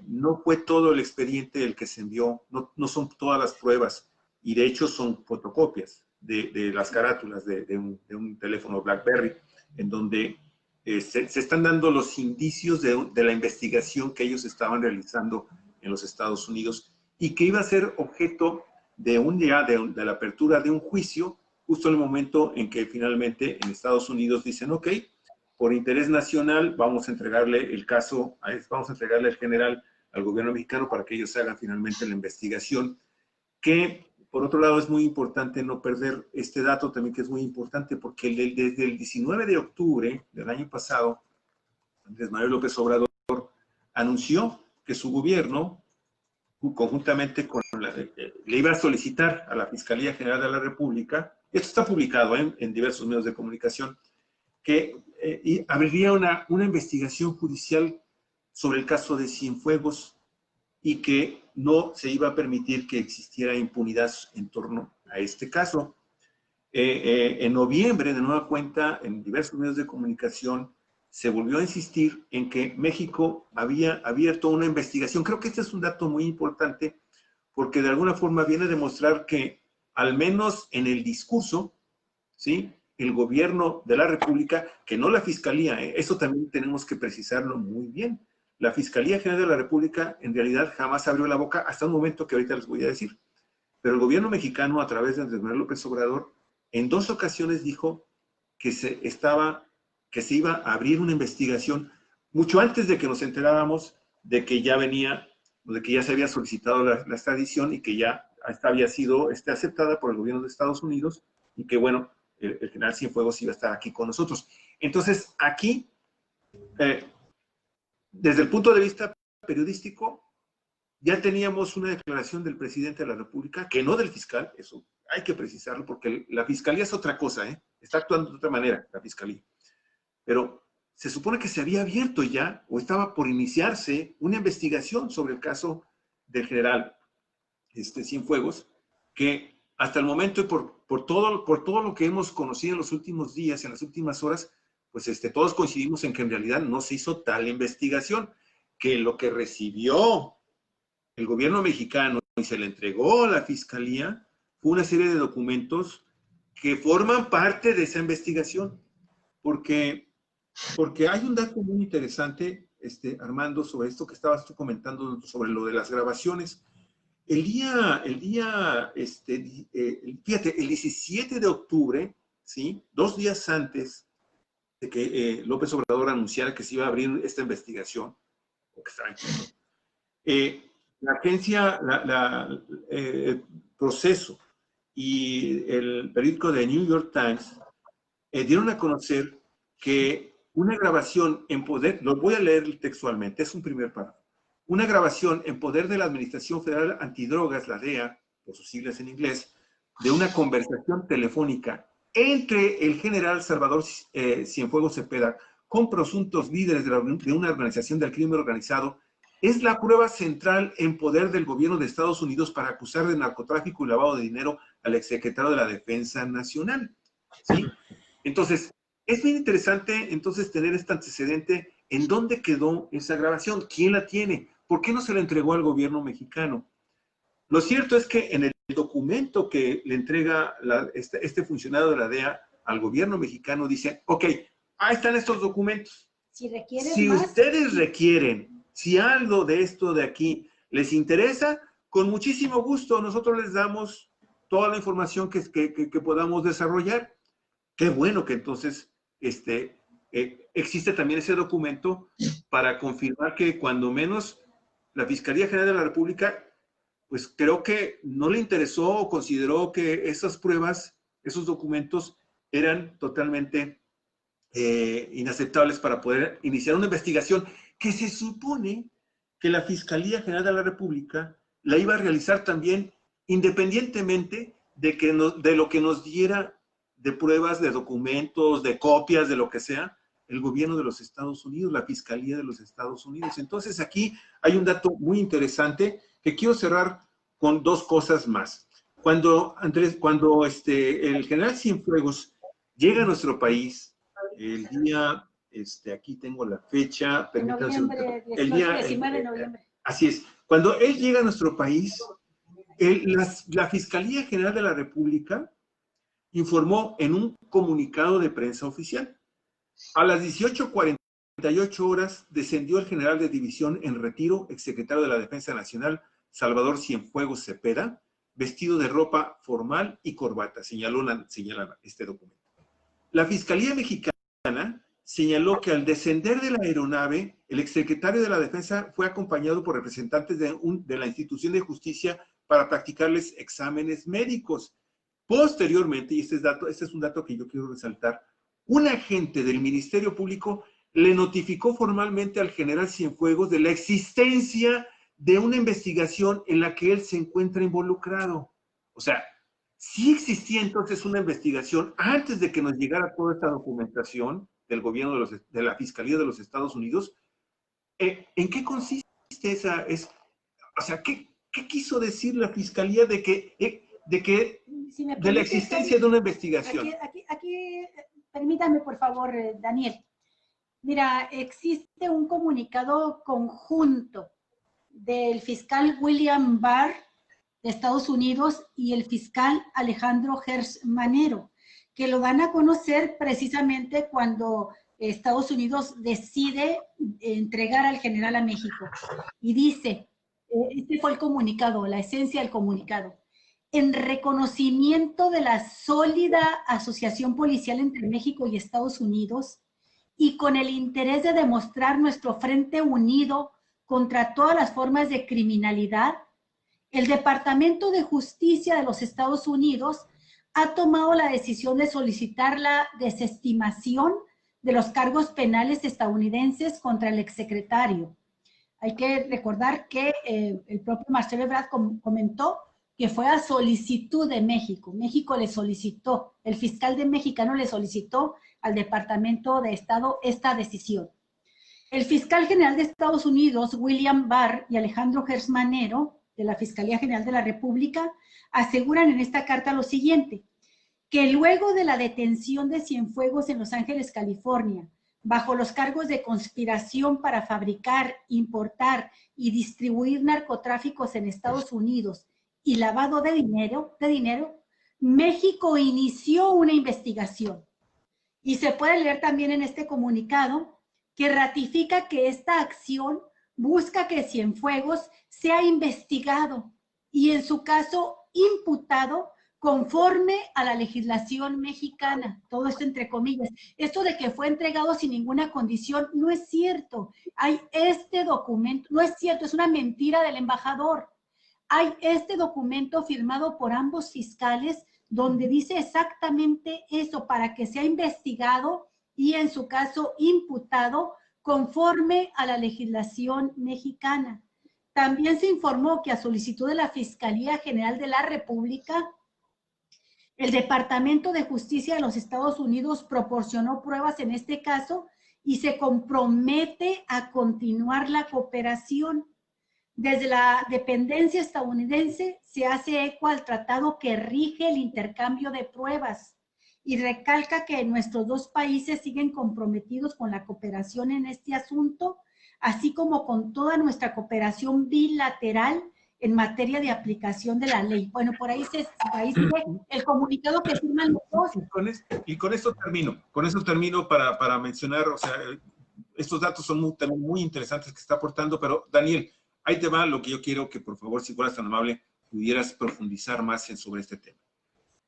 no fue todo el expediente el que se envió, no son todas las pruebas, y de hecho son fotocopias de las carátulas de un teléfono BlackBerry, en donde se están dando los indicios de la investigación que ellos estaban realizando en los Estados Unidos y que iba a ser objeto de la apertura de un juicio justo en el momento en que finalmente en Estados Unidos dicen, ok, por interés nacional vamos a entregarle el caso, vamos a entregarle el general al gobierno mexicano para que ellos hagan finalmente la investigación, que por otro lado es muy importante no perder este dato también, que es muy importante porque desde el 19 de octubre del año pasado, Andrés Manuel López Obrador anunció que su gobierno, conjuntamente con le iba a solicitar a la Fiscalía General de la República, esto está publicado en diversos medios de comunicación, que abriría una investigación judicial sobre el caso de Cienfuegos y que no se iba a permitir que existiera impunidad en torno a este caso. En noviembre, de nueva cuenta, en diversos medios de comunicación, se volvió a insistir en que México había abierto una investigación. Creo que este es un dato muy importante porque de alguna forma viene a demostrar que, al menos en el discurso, ¿sí?, el gobierno de la República, que no la Fiscalía, eso también tenemos que precisarlo muy bien. La Fiscalía General de la República en realidad jamás abrió la boca hasta un momento que ahorita les voy a decir. Pero el gobierno mexicano, a través de Andrés Manuel López Obrador, en 2 ocasiones dijo que se iba a abrir una investigación mucho antes de que nos enteráramos de que ya se había solicitado la extradición y que ya había sido aceptada por el gobierno de Estados Unidos y que, bueno, el general Cienfuegos iba a estar aquí con nosotros. Entonces, aquí, desde el punto de vista periodístico, ya teníamos una declaración del presidente de la República, que no del fiscal, eso hay que precisarlo, porque la fiscalía es otra cosa, está actuando de otra manera la fiscalía. Pero se supone que se había abierto ya, o estaba por iniciarse, una investigación sobre el caso del general Cienfuegos, que hasta el momento y por todo lo que hemos conocido en los últimos días, en las últimas horas, pues todos coincidimos en que en realidad no se hizo tal investigación, que lo que recibió el gobierno mexicano y se le entregó a la Fiscalía fue una serie de documentos que forman parte de esa investigación. Porque hay un dato muy interesante, Armando, sobre esto que estabas tú comentando, sobre lo de las grabaciones. Fíjate, el 17 de octubre, ¿sí?, 2 días antes de que López Obrador anunciara que se iba a abrir esta investigación, o que estaba en curso, la agencia, el Proceso y el periódico de New York Times dieron a conocer que una grabación en poder, lo voy a leer textualmente, es un primer párrafo, una grabación en poder de la Administración Federal Antidrogas, la DEA, por sus siglas en inglés, de una conversación telefónica entre el general Salvador Cienfuegos Cepeda con presuntos líderes de una organización del crimen organizado, es la prueba central en poder del gobierno de Estados Unidos para acusar de narcotráfico y lavado de dinero al exsecretario de la Defensa Nacional. ¿Sí? Entonces, es bien interesante entonces tener este antecedente. ¿En dónde quedó esa grabación? ¿Quién la tiene? ¿Por qué no se la entregó al gobierno mexicano? Lo cierto es que en el documento que le entrega este funcionario de la DEA al gobierno mexicano dice, ok, ahí están estos documentos. Si ustedes requieren, si algo de esto de aquí les interesa, con muchísimo gusto nosotros les damos toda la información que podamos desarrollar. Qué bueno que entonces existe también ese documento para confirmar que cuando menos la Fiscalía General de la República, pues creo que no le interesó o consideró que esas pruebas, esos documentos eran totalmente inaceptables para poder iniciar una investigación que se supone que la Fiscalía General de la República la iba a realizar también independientemente de lo que nos diera de pruebas, de documentos, de copias, de lo que sea, el gobierno de los Estados Unidos, la Fiscalía de los Estados Unidos. Entonces aquí hay un dato muy interesante que quiero cerrar con dos cosas más. Cuando el general Cienfuegos llega a nuestro país, el día, aquí tengo la fecha, noviembre, el día 19 de noviembre. Así es. Cuando él llega a nuestro país, la Fiscalía General de la República informó en un comunicado de prensa oficial. A las 18:48 horas descendió el general de división en retiro, exsecretario de la Defensa Nacional, Salvador Cienfuegos Cepeda, vestido de ropa formal y corbata, señala este documento. La Fiscalía Mexicana señaló que al descender de la aeronave, el exsecretario de la Defensa fue acompañado por representantes de la institución de justicia para practicarles exámenes médicos. Posteriormente, y este es un dato que yo quiero resaltar, un agente del Ministerio Público le notificó formalmente al general Cienfuegos de la existencia de una investigación en la que él se encuentra involucrado. O sea, sí existía entonces una investigación antes de que nos llegara toda esta documentación del gobierno de la Fiscalía de los Estados Unidos. ¿En qué consiste o sea, ¿qué quiso decir la Fiscalía de la existencia de una investigación? Aquí, permítame, por favor, Daniel. Mira, existe un comunicado conjunto del fiscal William Barr de Estados Unidos y el fiscal Alejandro Hertz Manero, que lo dan a conocer precisamente cuando Estados Unidos decide entregar al general a México. Y dice, este fue el comunicado, la esencia del comunicado: en reconocimiento de la sólida asociación policial entre México y Estados Unidos y con el interés de demostrar nuestro frente unido contra todas las formas de criminalidad, el Departamento de Justicia de los Estados Unidos ha tomado la decisión de solicitar la desestimación de los cargos penales estadounidenses contra el exsecretario. Hay que recordar que el propio Marcelo Ebrard comentó que fue a solicitud de México. México le solicitó, el fiscal mexicano le solicitó al Departamento de Estado esta decisión. El fiscal general de Estados Unidos, William Barr, y Alejandro Hertz Manero, de la Fiscalía General de la República, aseguran en esta carta lo siguiente: que luego de la detención de Cienfuegos en Los Ángeles, California, bajo los cargos de conspiración para fabricar, importar y distribuir narcotráficos en Estados Unidos y lavado de dinero, México inició una investigación. Y se puede leer también en este comunicado que ratifica que esta acción busca que Cienfuegos sea investigado y en su caso imputado conforme a la legislación mexicana. Todo esto entre comillas. Esto de que fue entregado sin ninguna condición no es cierto. Hay este documento, no es cierto, es una mentira del embajador. Hay este documento firmado por ambos fiscales donde dice exactamente eso, para que sea investigado y en su caso imputado conforme a la legislación mexicana. También se informó que a solicitud de la Fiscalía General de la República, el Departamento de Justicia de los Estados Unidos proporcionó pruebas en este caso y se compromete a continuar la cooperación. Desde la dependencia estadounidense se hace eco al tratado que rige el intercambio de pruebas y recalca que nuestros dos países siguen comprometidos con la cooperación en este asunto, así como con toda nuestra cooperación bilateral en materia de aplicación de la ley. Bueno, por ahí sigue el comunicado que firman los dos. Y con esto termino para mencionar, o sea, estos datos son también muy interesantes que está aportando, pero Daniel, ahí te va lo que yo quiero que, por favor, si fueras tan amable, pudieras profundizar más sobre este tema.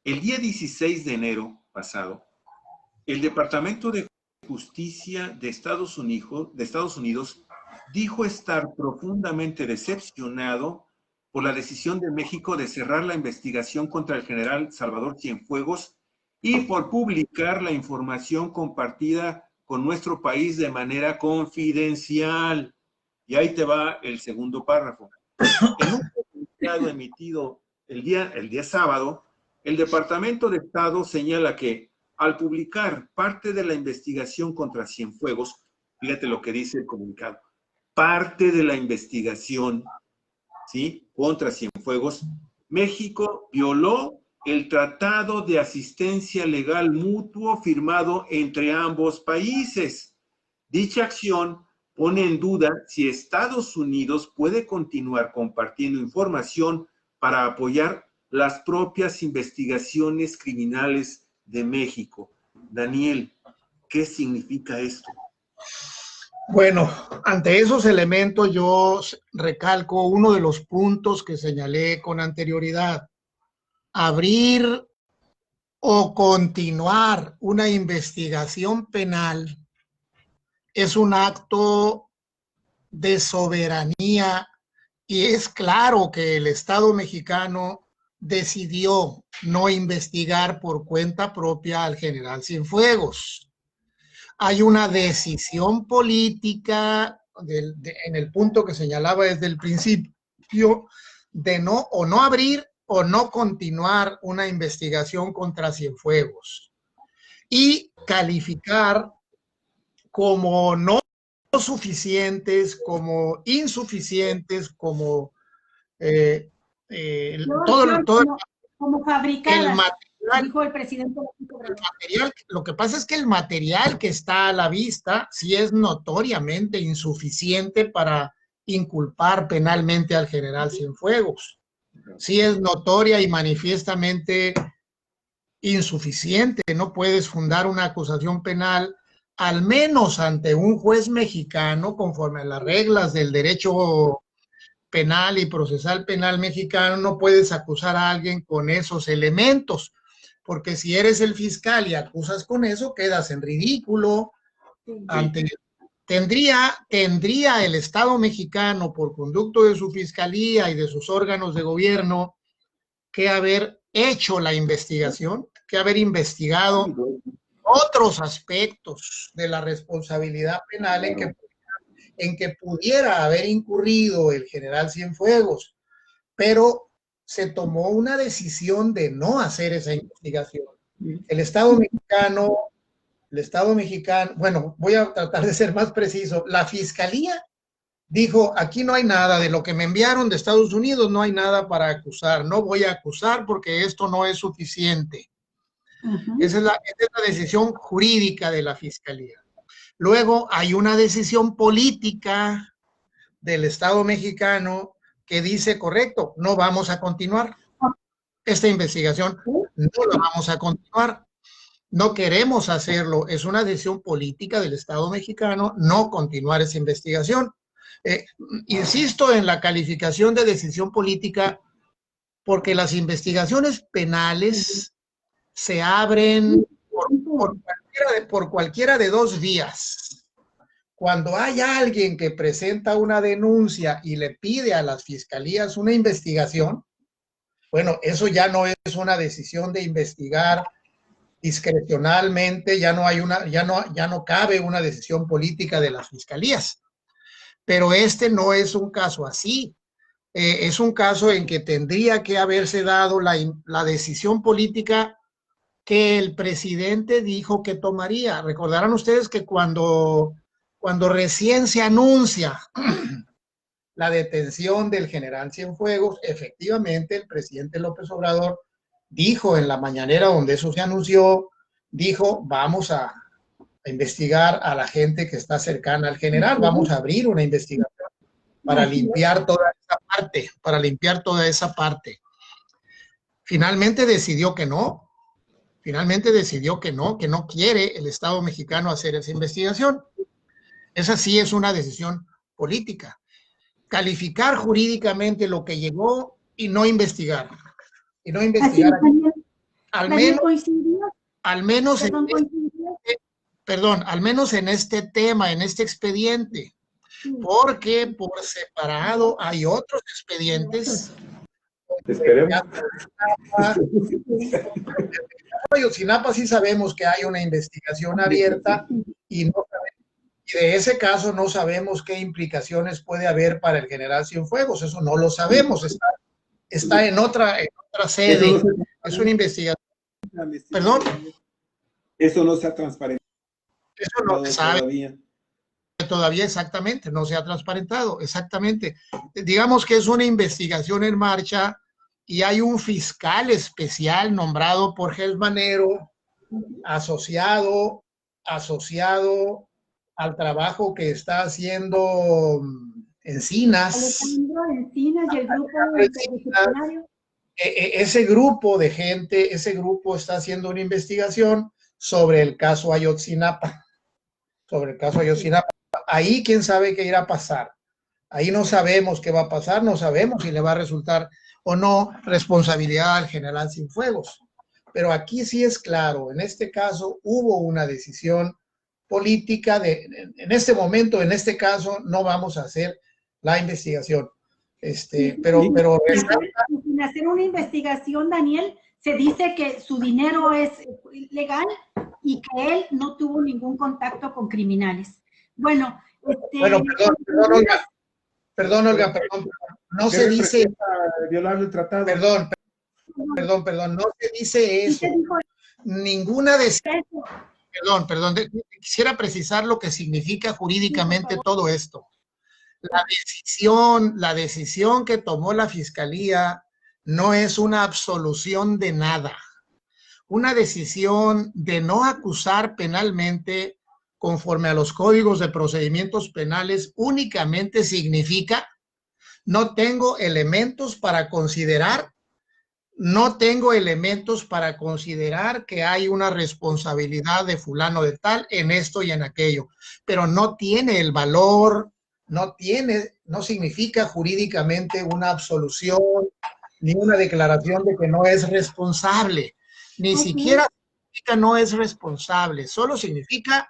El día 16 de enero pasado, el Departamento de Justicia de Estados Unidos dijo estar profundamente decepcionado por la decisión de México de cerrar la investigación contra el general Salvador Cienfuegos y por publicar la información compartida con nuestro país de manera confidencial. Y ahí te va el segundo párrafo. En un comunicado emitido el día sábado, el Departamento de Estado señala que al publicar parte de la investigación contra Cienfuegos, fíjate lo que dice el comunicado, parte de la investigación, ¿sí?, contra Cienfuegos, México violó el Tratado de Asistencia Legal Mutuo firmado entre ambos países. Dicha acción pone en duda si Estados Unidos puede continuar compartiendo información para apoyar las propias investigaciones criminales de México. Daniel, ¿qué significa esto? Bueno, ante esos elementos yo recalco uno de los puntos que señalé con anterioridad. Abrir o continuar una investigación penal es un acto de soberanía y es claro que el Estado mexicano decidió no investigar por cuenta propia al general Cienfuegos. Hay una decisión política en el punto que señalaba desde el principio de no abrir o no continuar una investigación contra Cienfuegos y calificar como no suficientes, como insuficientes, como como fabricadas, el material, dijo el presidente. Lo que pasa es que el material que está a la vista sí es notoriamente insuficiente para inculpar penalmente al general Cienfuegos. Sí es notoria y manifiestamente insuficiente. No puedes fundar una acusación penal, al menos ante un juez mexicano, conforme a las reglas del derecho penal y procesal penal mexicano. No puedes acusar a alguien con esos elementos, porque si eres el fiscal y acusas con eso, quedas en ridículo. Tendría el Estado mexicano, por conducto de su fiscalía y de sus órganos de gobierno, que haber hecho la investigación, que haber investigado otros aspectos de la responsabilidad penal en que pudiera haber incurrido el general Cienfuegos, pero se tomó una decisión de no hacer esa investigación. El Estado mexicano, bueno, voy a tratar de ser más preciso, la Fiscalía dijo, aquí no hay nada de lo que me enviaron de Estados Unidos, no hay nada para acusar, no voy a acusar porque esto no es suficiente. Esa es la decisión jurídica de la Fiscalía. Luego hay una decisión política del Estado mexicano que dice, correcto, no vamos a continuar esta investigación, no la vamos a continuar, no queremos hacerlo, es una decisión política del Estado mexicano no continuar esa investigación. Insisto en la calificación de decisión política porque las investigaciones penales se abren por cualquiera de dos vías. Cuando hay alguien que presenta una denuncia y le pide a las fiscalías una investigación, bueno, eso ya no es una decisión de investigar discrecionalmente, ya no cabe una decisión política de las fiscalías. Pero este no es un caso así. Es un caso en que tendría que haberse dado la decisión política que el presidente dijo que tomaría. Recordarán ustedes que cuando recién se anuncia la detención del general Cienfuegos, efectivamente el presidente López Obrador dijo en la mañanera donde eso se anunció, dijo, vamos a investigar a la gente que está cercana al general, vamos a abrir una investigación para limpiar toda esa parte, Finalmente decidió que no, que no quiere el Estado mexicano hacer esa investigación. Esa sí es una decisión política. Calificar jurídicamente lo que llegó y no investigar. Al menos en perdón, al menos en este tema, en este expediente, porque por separado hay otros expedientes. Esperemos. Ayotzinapa sí sabemos que hay una investigación abierta y de ese caso no sabemos qué implicaciones puede haber para el general Cienfuegos, eso no lo sabemos, está en otra sede, es una investigación. Perdón. Eso no se ha transparentado. Eso no se sabe todavía exactamente, no se ha transparentado, exactamente. Digamos que es una investigación en marcha y hay un fiscal especial nombrado por Gelsmanero, asociado al trabajo que está haciendo Encinas. Alejandro Encinas y el grupo interdisciplinario. Ese grupo de gente, ese grupo está haciendo una investigación sobre el caso Ayotzinapa. Ahí quién sabe qué irá a pasar. Ahí no sabemos qué va a pasar, no sabemos si le va a resultar o no responsabilidad al general Cienfuegos. Pero aquí sí es claro, en este caso hubo una decisión política en este momento, en este caso, no vamos a hacer la investigación. Pero sin hacer una investigación, Daniel, se dice que su dinero es legal y que él no tuvo ningún contacto con criminales. Bueno, perdón, Olga, no se dice violar el tratado. Perdón, no se dice eso. Ninguna decisión. Perdón, quisiera precisar lo que significa jurídicamente todo esto. La decisión que tomó la Fiscalía no es una absolución de nada. Una decisión de no acusar penalmente conforme a los códigos de procedimientos penales únicamente significa no tengo elementos para considerar que hay una responsabilidad de fulano de tal en esto y en aquello, pero no tiene el valor, no significa jurídicamente una absolución ni una declaración de que no es responsable, ni siquiera significa no es responsable, solo significa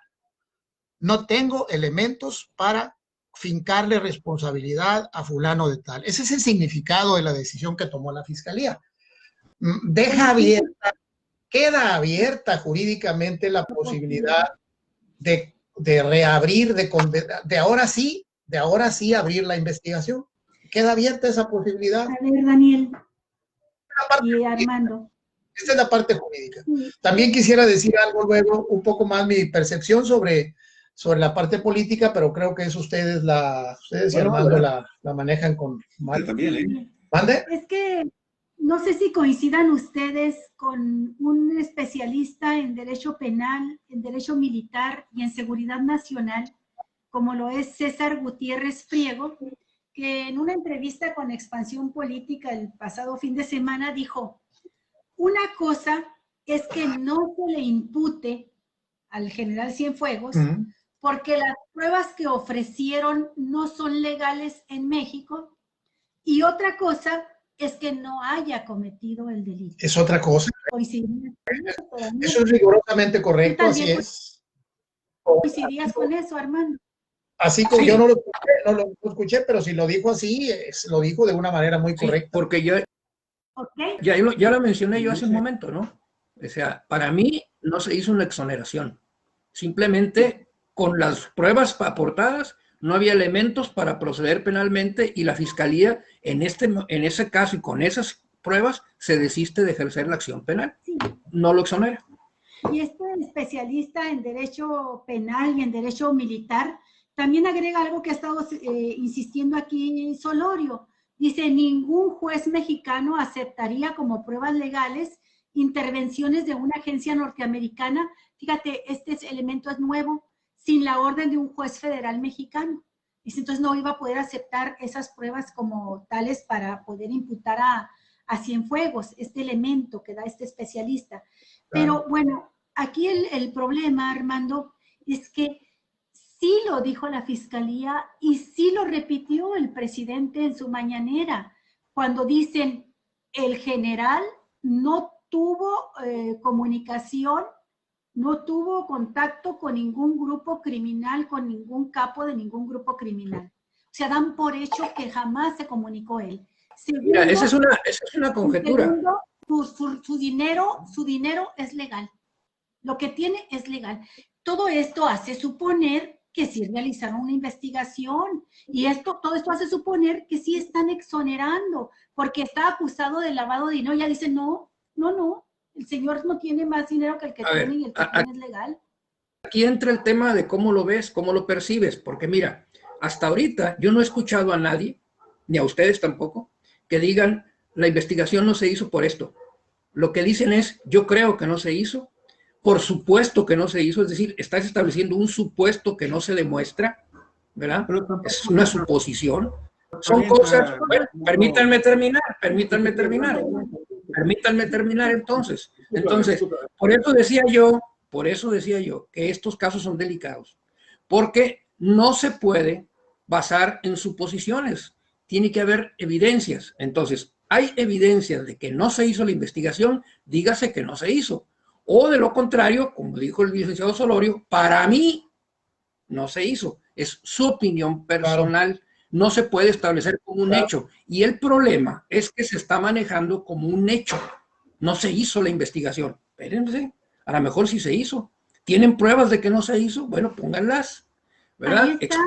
no tengo elementos para fincarle responsabilidad a fulano de tal. Ese es el significado de la decisión que tomó la Fiscalía. Queda abierta jurídicamente la posibilidad de reabrir, de ahora sí abrir la investigación. Queda abierta esa posibilidad. A ver, Daniel y Armando. Esta es la parte jurídica. También quisiera decir algo luego, un poco más mi percepción sobre la parte política, pero creo que eso ustedes y Armando la manejan con mal. También, ¿Mande? Es que no sé si coincidan ustedes con un especialista en derecho penal, en derecho militar y en seguridad nacional, como lo es César Gutiérrez Priego, que en una entrevista con Expansión Política el pasado fin de semana dijo, una cosa es que no se le impute al general Cienfuegos, porque las pruebas que ofrecieron no son legales en México, y otra cosa es que no haya cometido el delito. Es otra cosa. Eso es rigurosamente correcto, así es. ¿Coincidías con eso, Armando? Así como yo no lo escuché, pero si lo dijo así, lo dijo de una manera muy correcta. Porque ya lo mencioné yo hace un momento, ¿no? O sea, para mí no se hizo una exoneración. Simplemente con las pruebas aportadas no había elementos para proceder penalmente y la Fiscalía en ese caso y con esas pruebas se desiste de ejercer la acción penal. Sí. No lo exonera. Y este especialista en derecho penal y en derecho militar también agrega algo que ha estado insistiendo aquí Solorio. Dice, ningún juez mexicano aceptaría como pruebas legales intervenciones de una agencia norteamericana. Fíjate, este elemento es nuevo, sin la orden de un juez federal mexicano. Dice, entonces no iba a poder aceptar esas pruebas como tales para poder imputar a Cienfuegos, este elemento que da este especialista. Pero bueno, aquí el problema, Armando, es que sí lo dijo la Fiscalía y sí lo repitió el presidente en su mañanera, cuando dicen, el general no tuvo comunicación no tuvo contacto con ningún grupo criminal, con ningún capo de ningún grupo criminal. O sea, dan por hecho que jamás se comunicó él. Segundo, mira, esa es una conjetura. Segundo, su dinero es legal. Lo que tiene es legal. Todo esto hace suponer que sí realizaron una investigación y todo esto hace suponer que sí están exonerando porque está acusado de lavado de dinero. Ya dicen, no, el señor no tiene más dinero que el que tiene y el que tiene es legal. Aquí entra el tema de cómo lo ves, cómo lo percibes, porque mira, hasta ahorita yo no he escuchado a nadie, ni a ustedes tampoco, que digan la investigación no se hizo por esto. Lo que dicen es, yo creo que no se hizo, por supuesto que no se hizo, es decir, estás estableciendo un supuesto que no se demuestra, ¿verdad? Es una suposición. Son cosas, bueno, permítanme terminar entonces. Entonces, por eso decía yo que estos casos son delicados, porque no se puede basar en suposiciones, tiene que haber evidencias. Entonces, hay evidencias de que no se hizo la investigación, dígase que no se hizo. O de lo contrario, como dijo el licenciado Solorio, para mí no se hizo. Es su opinión personal. Claro. No se puede establecer como un hecho. Y el problema es que se está manejando como un hecho. No se hizo la investigación. Espérense, a lo mejor sí se hizo. ¿Tienen pruebas de que no se hizo? Bueno, pónganlas, ¿verdad? Ahí está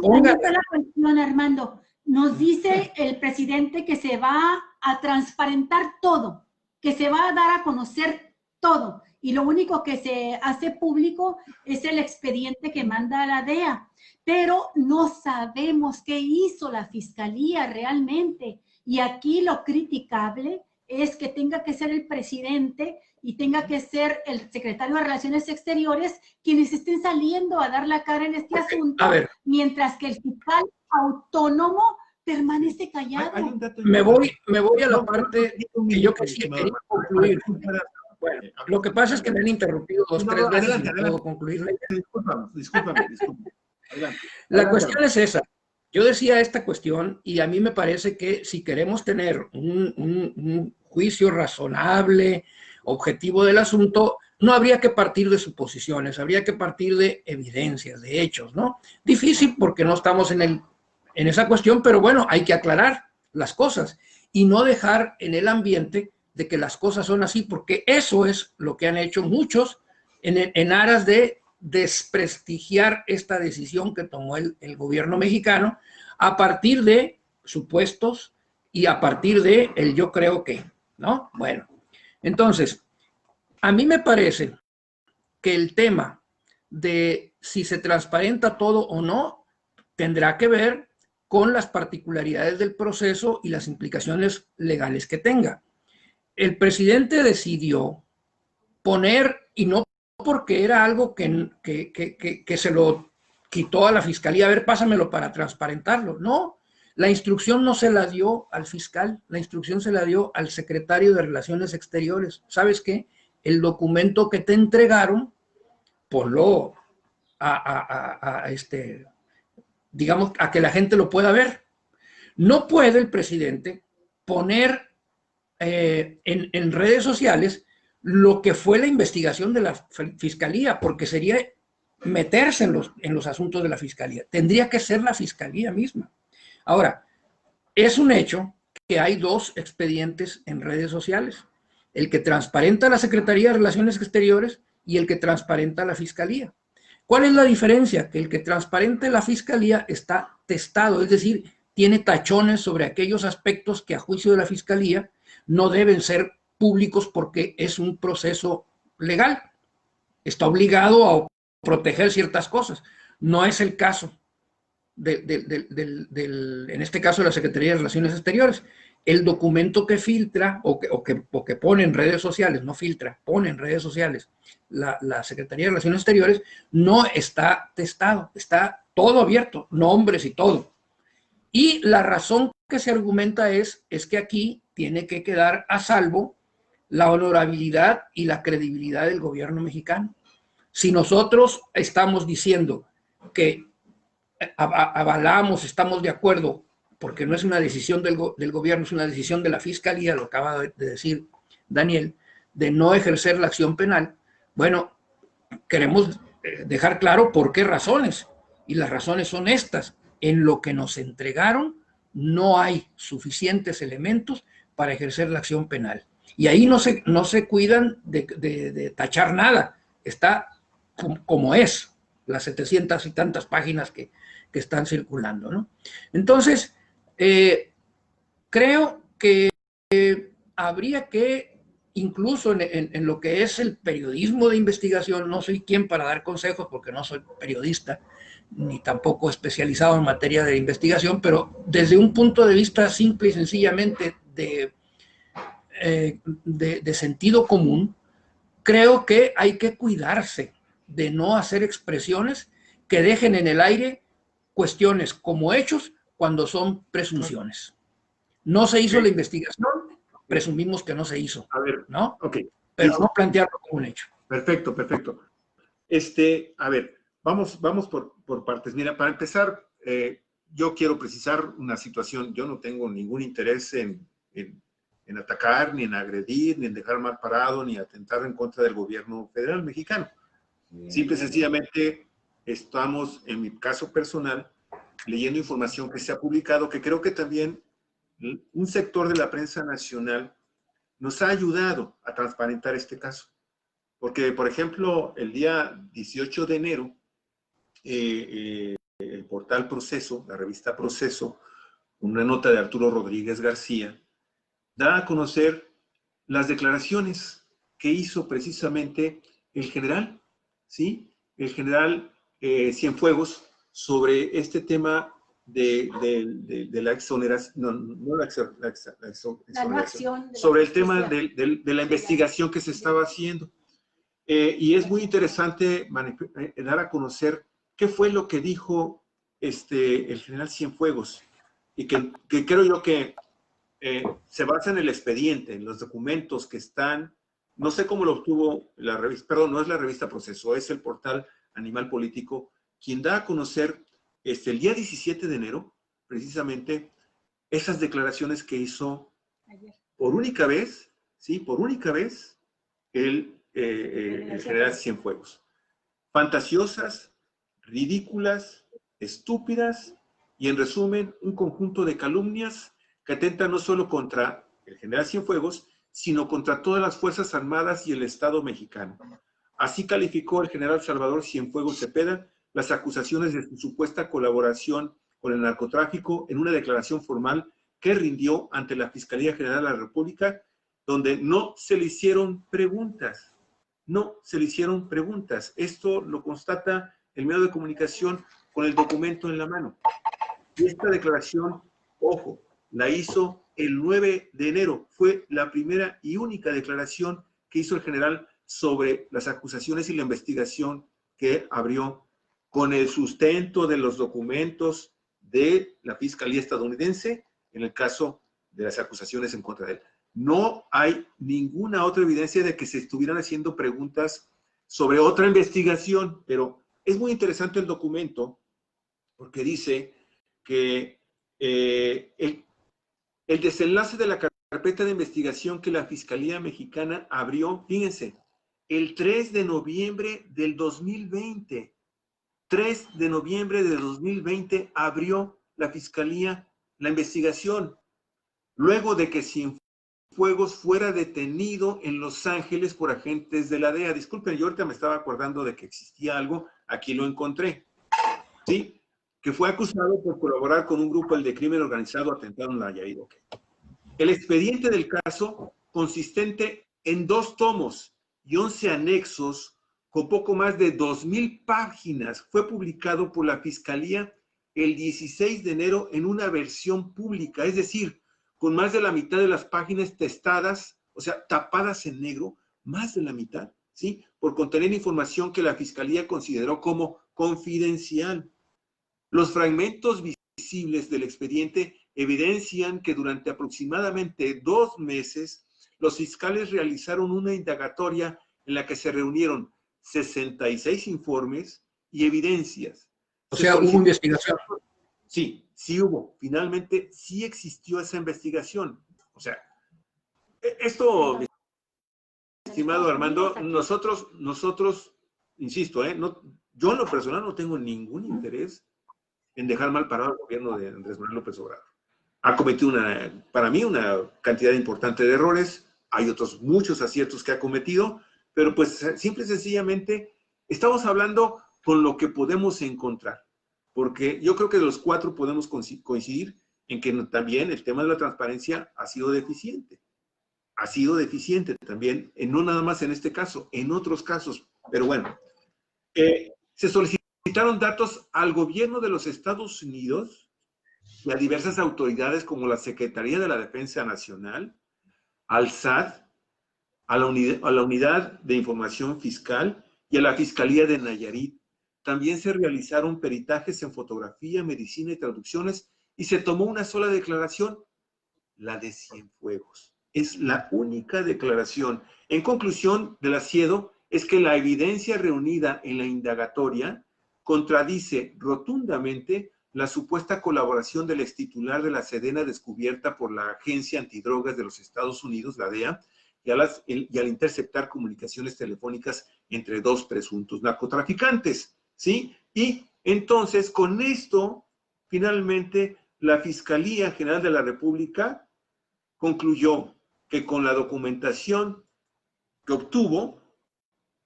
la cuestión, Armando. Nos dice el presidente que se va a transparentar todo, que se va a dar a conocer todo. Y lo único que se hace público es el expediente que manda a la DEA. Pero no sabemos qué hizo la fiscalía realmente. Y aquí lo criticable es que tenga que ser el presidente y tenga que ser el secretario de Relaciones Exteriores quienes estén saliendo a dar la cara en este asunto, mientras que el fiscal autónomo permanece callado. Me voy a la parte que yo quería concluir. Bueno, lo que pasa es que me han interrumpido 2 o 3 veces y no puedo concluir. Discúlpame. La cuestión es esa. Yo decía esta cuestión y a mí me parece que si queremos tener un juicio razonable, objetivo del asunto, no habría que partir de suposiciones, habría que partir de evidencias, de hechos, ¿no? Difícil porque no estamos en esa cuestión, pero bueno, hay que aclarar las cosas y no dejar en el ambiente de que las cosas son así, porque eso es lo que han hecho muchos en aras de desprestigiar esta decisión que tomó el gobierno mexicano a partir de supuestos y a partir de el yo creo que, ¿no? Bueno, entonces, a mí me parece que el tema de si se transparenta todo o no tendrá que ver con las particularidades del proceso y las implicaciones legales que tenga. El presidente decidió poner, y no porque era algo que se lo quitó a la fiscalía, a ver, pásamelo para transparentarlo. No, la instrucción no se la dio al fiscal, la instrucción se la dio al secretario de Relaciones Exteriores. ¿Sabes qué? El documento que te entregaron, ponlo digamos, a que la gente lo pueda ver. No puede el presidente poner en redes sociales lo que fue la investigación de la fiscalía, porque sería meterse en los asuntos de la fiscalía. Tendría que ser la fiscalía misma. Ahora, es un hecho que hay 2 expedientes en redes sociales, el que transparenta la Secretaría de Relaciones Exteriores y el que transparenta la fiscalía. ¿Cuál es la diferencia? Que el que transparenta la fiscalía está testado, es decir, tiene tachones sobre aquellos aspectos que a juicio de la fiscalía no deben ser públicos porque es un proceso legal. Está obligado a proteger ciertas cosas. No es el caso en este caso de la Secretaría de Relaciones Exteriores. El documento que filtra o que pone en redes sociales, no filtra, pone en redes sociales la Secretaría de Relaciones Exteriores, no está testado, está todo abierto, nombres y todo. Y la razón que se argumenta es que aquí tiene que quedar a salvo la honorabilidad y la credibilidad del gobierno mexicano. Si nosotros estamos diciendo que avalamos, estamos de acuerdo, porque no es una decisión del gobierno, es una decisión de la fiscalía, lo acaba de decir Daniel, de no ejercer la acción penal, bueno, queremos dejar claro por qué razones. Y las razones son estas. En lo que nos entregaron no hay suficientes elementos para ejercer la acción penal. Y ahí no se cuidan de tachar nada. Está como es, las 700 y tantas páginas que están circulando, ¿no? Entonces, creo que habría que, incluso en lo que es el periodismo de investigación, no soy quien para dar consejos porque no soy periodista, ni tampoco especializado en materia de investigación, pero desde un punto de vista simple y sencillamente de sentido común, creo que hay que cuidarse de no hacer expresiones que dejen en el aire cuestiones como hechos cuando son presunciones. No se hizo la investigación, presumimos que no se hizo, a ver, ¿no? Okay. Pero no plantearlo como un hecho. Perfecto, perfecto. A ver, vamos por partes. Mira, para empezar, yo quiero precisar una situación. Yo no tengo ningún interés en atacar, ni en agredir, ni en dejar mal parado, ni atentar en contra del gobierno federal mexicano. Simple y sencillamente estamos, en mi caso personal, leyendo información que se ha publicado, que creo que también un sector de la prensa nacional nos ha ayudado a transparentar este caso. Porque, por ejemplo, el día 18 de enero, el portal Proceso, la revista Proceso, una nota de Arturo Rodríguez García, da a conocer las declaraciones que hizo precisamente el general, ¿sí? El general Cienfuegos sobre este tema de la exoneración, no la exoneración, sobre el tema de la investigación que se estaba haciendo. Y es muy interesante dar a conocer qué fue lo que dijo el general Cienfuegos, y que creo yo que se basa en el expediente, en los documentos que están, no sé cómo lo obtuvo la revista, perdón, no es la revista Proceso, es el portal Animal Político, quien da a conocer el día 17 de enero, precisamente, esas declaraciones que hizo por única vez, ¿sí? Por única vez, el general Cienfuegos. Fantasiosas, ridículas, estúpidas y, en resumen, un conjunto de calumnias que atentan no solo contra el general Cienfuegos, sino contra todas las Fuerzas Armadas y el Estado mexicano. Así calificó el general Salvador Cienfuegos Cepeda las acusaciones de su supuesta colaboración con el narcotráfico en una declaración formal que rindió ante la Fiscalía General de la República, donde no se le hicieron preguntas. No se le hicieron preguntas. Esto lo constata el medio de comunicación con el documento en la mano. Y esta declaración, ojo, la hizo el 9 de enero. Fue la primera y única declaración que hizo el general sobre las acusaciones y la investigación que abrió con el sustento de los documentos de la Fiscalía estadounidense en el caso de las acusaciones en contra de él. No hay ninguna otra evidencia de que se estuvieran haciendo preguntas sobre otra investigación, pero es muy interesante el documento porque dice que el desenlace de la carpeta de investigación que la Fiscalía Mexicana abrió, fíjense, el 3 de noviembre del 2020. 3 de noviembre de 2020 abrió la Fiscalía la investigación, luego de que Cienfuegos fuera detenido en Los Ángeles por agentes de la DEA. Disculpen, yo ahorita me estaba acordando de que existía algo, aquí lo encontré, ¿sí? Que fue acusado por colaborar con un grupo de crimen organizado atentado en Nayarit. Okay. El expediente del caso, consistente en 2 tomos y 11 anexos, con poco más de 2,000 páginas, fue publicado por la Fiscalía el 16 de enero en una versión pública, es decir, con más de la mitad de las páginas testadas, o sea, tapadas en negro, más de la mitad, ¿sí? Por contener información que la Fiscalía consideró como confidencial. Los fragmentos visibles del expediente evidencian que durante aproximadamente 2 meses, los fiscales realizaron una indagatoria en la que se reunieron 66 informes y evidencias. O sea, hubo investigación. Sí, sí hubo. Finalmente, sí existió esa investigación. O sea, esto, mi estimado Armando, nosotros insisto, no, yo en lo personal no tengo ningún interés en dejar mal parado al gobierno de Andrés Manuel López Obrador. Ha cometido, para mí, una cantidad importante de errores, hay otros muchos aciertos que ha cometido, pero pues simple y sencillamente estamos hablando con lo que podemos encontrar, porque yo creo que de los cuatro podemos coincidir en que también el tema de la transparencia ha sido deficiente también, no nada más en este caso, en otros casos, pero bueno, se solicitaron datos al gobierno de los Estados Unidos y a diversas autoridades como la Secretaría de la Defensa Nacional, al SAT, a la Unidad de Información Fiscal y a la Fiscalía de Nayarit. También se realizaron peritajes en fotografía, medicina y traducciones y se tomó una sola declaración, la de Cienfuegos. Es la única declaración. En conclusión del ASIEDO es que la evidencia reunida en la indagatoria contradice rotundamente la supuesta colaboración del extitular de la Sedena descubierta por la Agencia Antidrogas de los Estados Unidos, la DEA, y al interceptar comunicaciones telefónicas entre dos presuntos narcotraficantes, ¿sí? Y entonces, con esto, finalmente, la Fiscalía General de la República concluyó que con la documentación que obtuvo,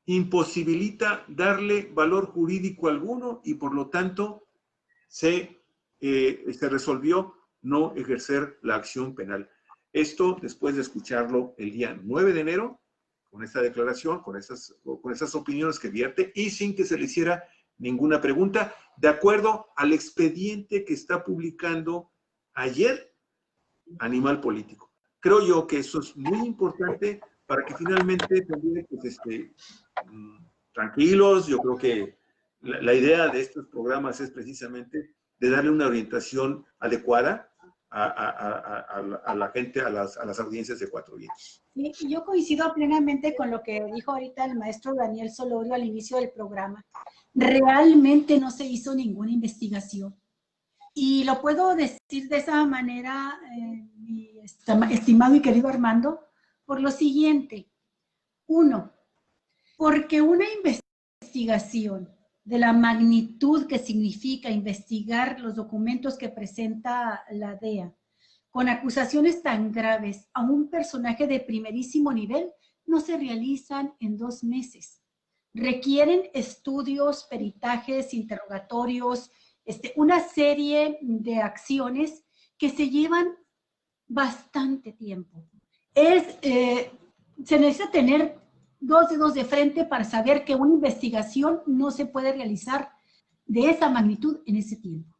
imposibilita darle valor jurídico alguno y, por lo tanto, se resolvió no ejercer la acción penal. Esto después de escucharlo el día 9 de enero, con esta declaración, con esas opiniones que vierte y sin que se le hiciera ninguna pregunta, de acuerdo al expediente que está publicando ayer Animal Político. Creo yo que eso es muy importante para que finalmente también, pues, tranquilos. Yo creo que la idea de estos programas es precisamente de darle una orientación adecuada a la gente, a las audiencias de Cuatro Vientos. Sí, yo coincido plenamente con lo que dijo ahorita el maestro Daniel Solorio al inicio del programa. Realmente no se hizo ninguna investigación. Y lo puedo decir de esa manera, mi estimado y querido Armando, por lo siguiente. Uno, porque una investigación de la magnitud que significa investigar los documentos que presenta la DEA, con acusaciones tan graves a un personaje de primerísimo nivel, no se realizan en 2 meses. Requieren estudios, peritajes, interrogatorios, una serie de acciones que se llevan bastante tiempo. Se necesita tener 2 dedos de frente para saber que una investigación no se puede realizar de esa magnitud en ese tiempo.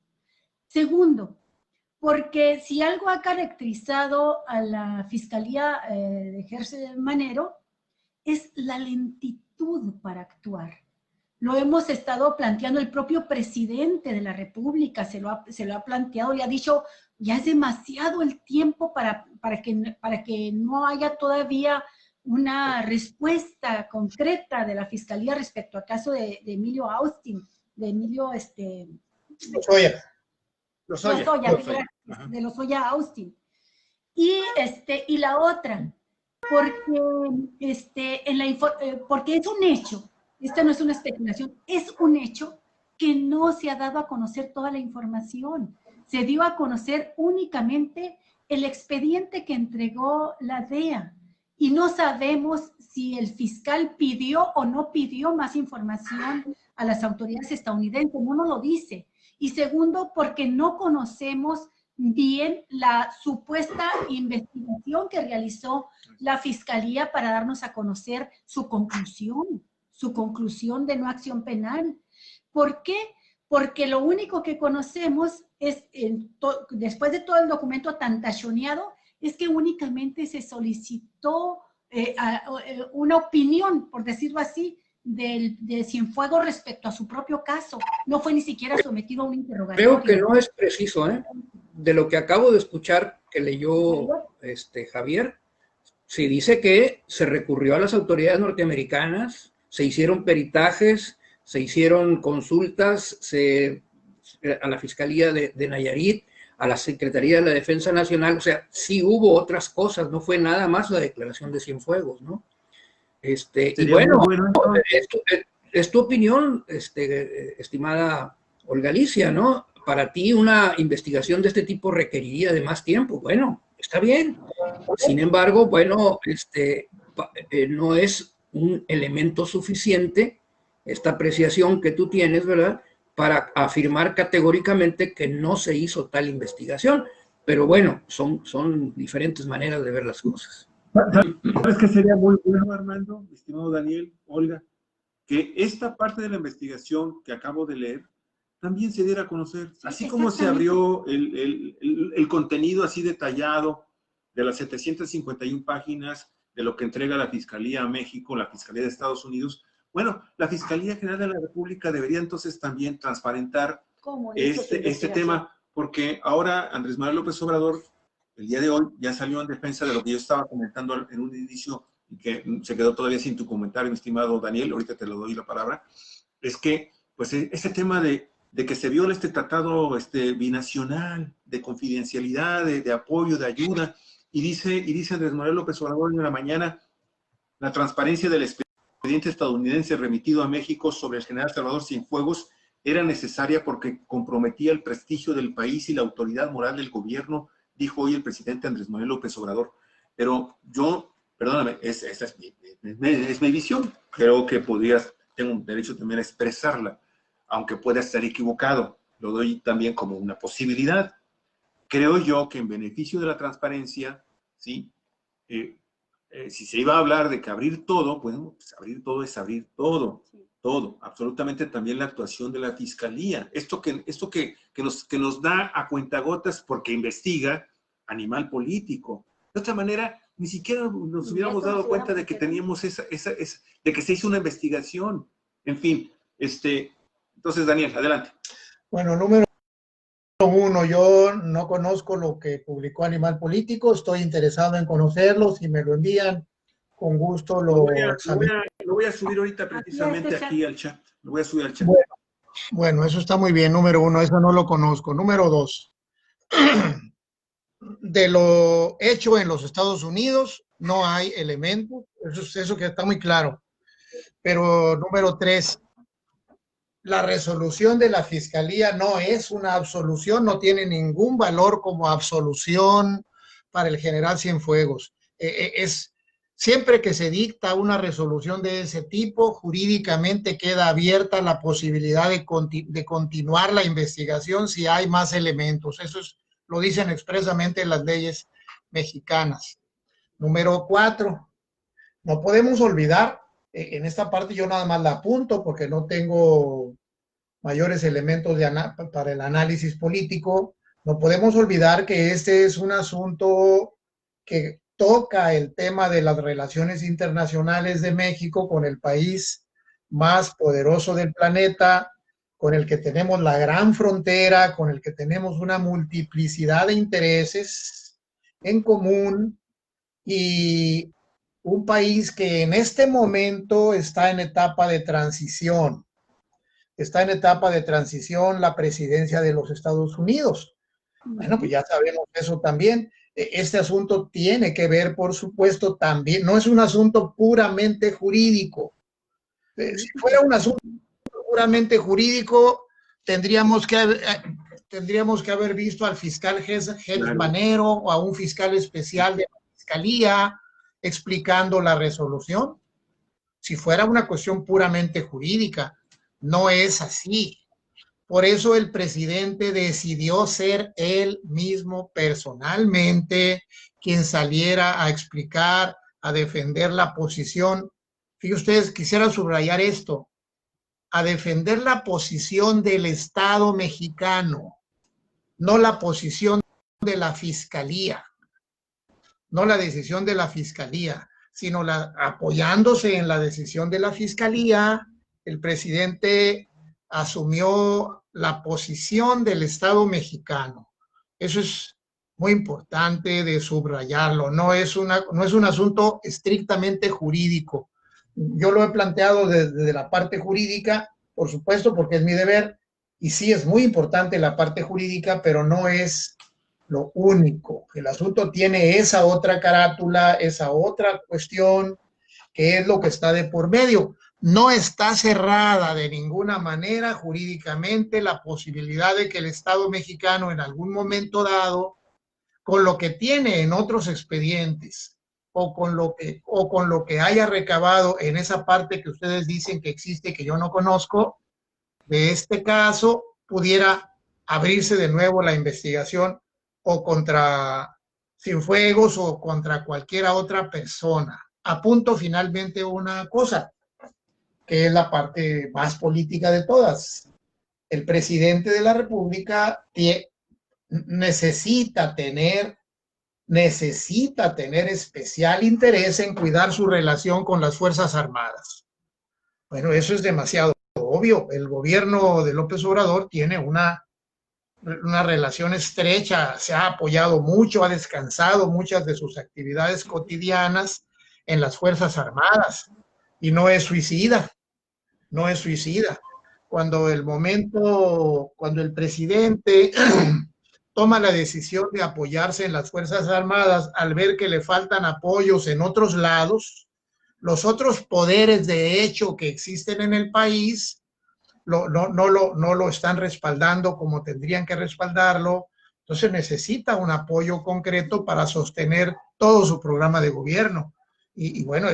Segundo, porque si algo ha caracterizado a la Fiscalía de Gertz Manero es la lentitud para actuar. Lo hemos estado planteando, el propio presidente de la República se lo ha planteado y ha dicho, ya es demasiado el tiempo para que no haya todavía una respuesta concreta de la Fiscalía respecto al caso de Emilio Austin, de Emilio Lozoya Austin. Y la otra, porque es un hecho, esta no es una especulación, es un hecho que no se ha dado a conocer toda la información. Se dio a conocer únicamente el expediente que entregó la DEA y no sabemos si el fiscal pidió o no pidió más información a las autoridades estadounidenses, no nos lo dice. Y segundo, porque no conocemos bien la supuesta investigación que realizó la Fiscalía para darnos a conocer su conclusión de no acción penal. ¿Por qué? Porque lo único que conocemos es, después de todo el documento tan tachoneado, es que únicamente se solicitó una opinión, por decirlo así, de Cienfuegos respecto a su propio caso. No fue ni siquiera sometido a un interrogatorio. Creo que no es preciso, de lo que acabo de escuchar que leyó Javier, se dice que se recurrió a las autoridades norteamericanas, se hicieron peritajes, se hicieron consultas a la Fiscalía de Nayarit, a la Secretaría de la Defensa Nacional, o sea, sí hubo otras cosas, no fue nada más la declaración de Cienfuegos, ¿no? Y bueno, es tu opinión, estimada Olga Alicia, ¿no? Para ti una investigación de este tipo requeriría de más tiempo. Bueno, está bien. Sin embargo, bueno, no es un elemento suficiente esta apreciación que tú tienes, ¿verdad?, para afirmar categóricamente que no se hizo tal investigación. Pero bueno, son diferentes maneras de ver las cosas. ¿Sabes qué sería muy bueno, Armando, estimado Daniel, Olga? Que esta parte de la investigación que acabo de leer también se diera a conocer, así como se abrió el contenido así detallado de las 751 páginas de lo que entrega la Fiscalía a México, la Fiscalía de Estados Unidos. Bueno, la Fiscalía General de la República debería entonces también transparentar este tema, porque ahora Andrés Manuel López Obrador, el día de hoy, ya salió en defensa de lo que yo estaba comentando en un inicio y que se quedó todavía sin tu comentario, mi estimado Daniel, ahorita te lo doy la palabra, es que pues ese tema de que se viola este tratado binacional de confidencialidad, de apoyo, de ayuda, y dice Andrés Manuel López Obrador en la mañana, la transparencia del expediente estadounidense remitido a México sobre el general Salvador Cienfuegos era necesaria porque comprometía el prestigio del país y la autoridad moral del gobierno, dijo hoy el presidente Andrés Manuel López Obrador. Pero yo, perdóname, esa es mi visión. Creo que tengo un derecho también a expresarla, aunque pueda estar equivocado. Lo doy también como una posibilidad. Creo yo que en beneficio de la transparencia, ¿sí? Si se iba a hablar de que abrir todo, bueno, pues abrir todo es abrir todo, todo, absolutamente también la actuación de la Fiscalía. Esto que nos da a cuentagotas porque investiga animal político. De otra manera, ni siquiera nos hubiéramos dado cuenta de que teníamos de que se hizo una investigación. En fin, entonces, Daniel, adelante. Bueno, número uno, yo no conozco lo que publicó Animal Político, estoy interesado en conocerlo, si me lo envían, con gusto lo voy a subir ahorita precisamente aquí al chat. Lo voy a subir al chat. Bueno, eso está muy bien, número uno, eso no lo conozco. Número dos, de lo hecho en los Estados Unidos no hay elementos, eso que está muy claro. Pero número tres, la resolución de la Fiscalía no es una absolución, no tiene ningún valor como absolución para el general Cienfuegos. Siempre que se dicta una resolución de ese tipo, jurídicamente queda abierta la posibilidad de continuar la investigación si hay más elementos. Eso lo dicen expresamente las leyes mexicanas. Número 4, no podemos olvidar, en esta parte yo nada más la apunto porque no tengo mayores elementos para el análisis político. No podemos olvidar que este es un asunto que toca el tema de las relaciones internacionales de México con el país más poderoso del planeta, con el que tenemos la gran frontera, con el que tenemos una multiplicidad de intereses en común y un país que en este momento está en etapa de transición. Está en etapa de transición la presidencia de los Estados Unidos. Bueno, pues ya sabemos eso también. Este asunto tiene que ver, por supuesto, también, no es un asunto puramente jurídico. Si fuera un asunto puramente jurídico, tendríamos que haber visto al fiscal Gels Manero o a un fiscal especial de la Fiscalía explicando la resolución. Si fuera una cuestión puramente jurídica, no es así. Por eso el presidente decidió ser él mismo personalmente quien saliera a explicar, a defender la posición. Fíjense ustedes, quisiera subrayar esto, a defender la posición del Estado mexicano, no la posición de la Fiscalía, no la decisión de la Fiscalía, sino apoyándose en la decisión de la Fiscalía, el presidente asumió la posición del Estado mexicano. Eso es muy importante de subrayarlo. No es un asunto estrictamente jurídico. Yo lo he planteado desde la parte jurídica, por supuesto, porque es mi deber, y sí es muy importante la parte jurídica, pero no es lo único. El asunto tiene esa otra carátula, esa otra cuestión, que es lo que está de por medio. no está cerrada de ninguna manera jurídicamente la posibilidad de que el Estado mexicano en algún momento dado, con lo que tiene en otros expedientes o con lo que haya recabado en esa parte que ustedes dicen que existe, que yo no conozco, de este caso, pudiera abrirse de nuevo la investigación o contra Cienfuegos o contra cualquier otra persona. Apunto finalmente una cosa, que es la parte más política de todas. El presidente de la República necesita tener especial interés en cuidar su relación con las Fuerzas Armadas. Bueno, eso es demasiado obvio. El gobierno de López Obrador tiene una relación estrecha, se ha apoyado mucho, ha descansado muchas de sus actividades cotidianas en las Fuerzas Armadas y no es suicida. No es suicida. Cuando el presidente toma la decisión de apoyarse en las Fuerzas Armadas al ver que le faltan apoyos en otros lados, los otros poderes de hecho que existen en el país no lo están respaldando como tendrían que respaldarlo. Entonces necesita un apoyo concreto para sostener todo su programa de gobierno. Y bueno,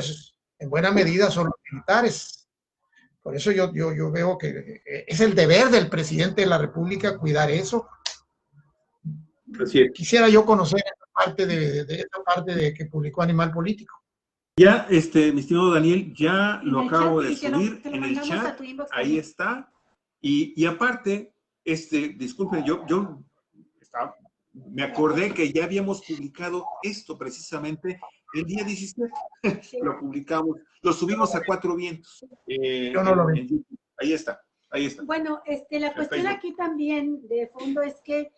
en buena medida son los militares. Por eso yo veo que es el deber del presidente de la República cuidar eso. Quisiera yo conocer esa parte de que publicó Animal Político. Ya, mi estimado Daniel, ya lo acabo de subir en el chat, ahí está. Y aparte, disculpen, yo me acordé que ya habíamos publicado esto precisamente el día 17. Lo publicamos, lo subimos a Cuatro Vientos. Yo no lo vi. Ahí está. Bueno, la cuestión aquí también de fondo es que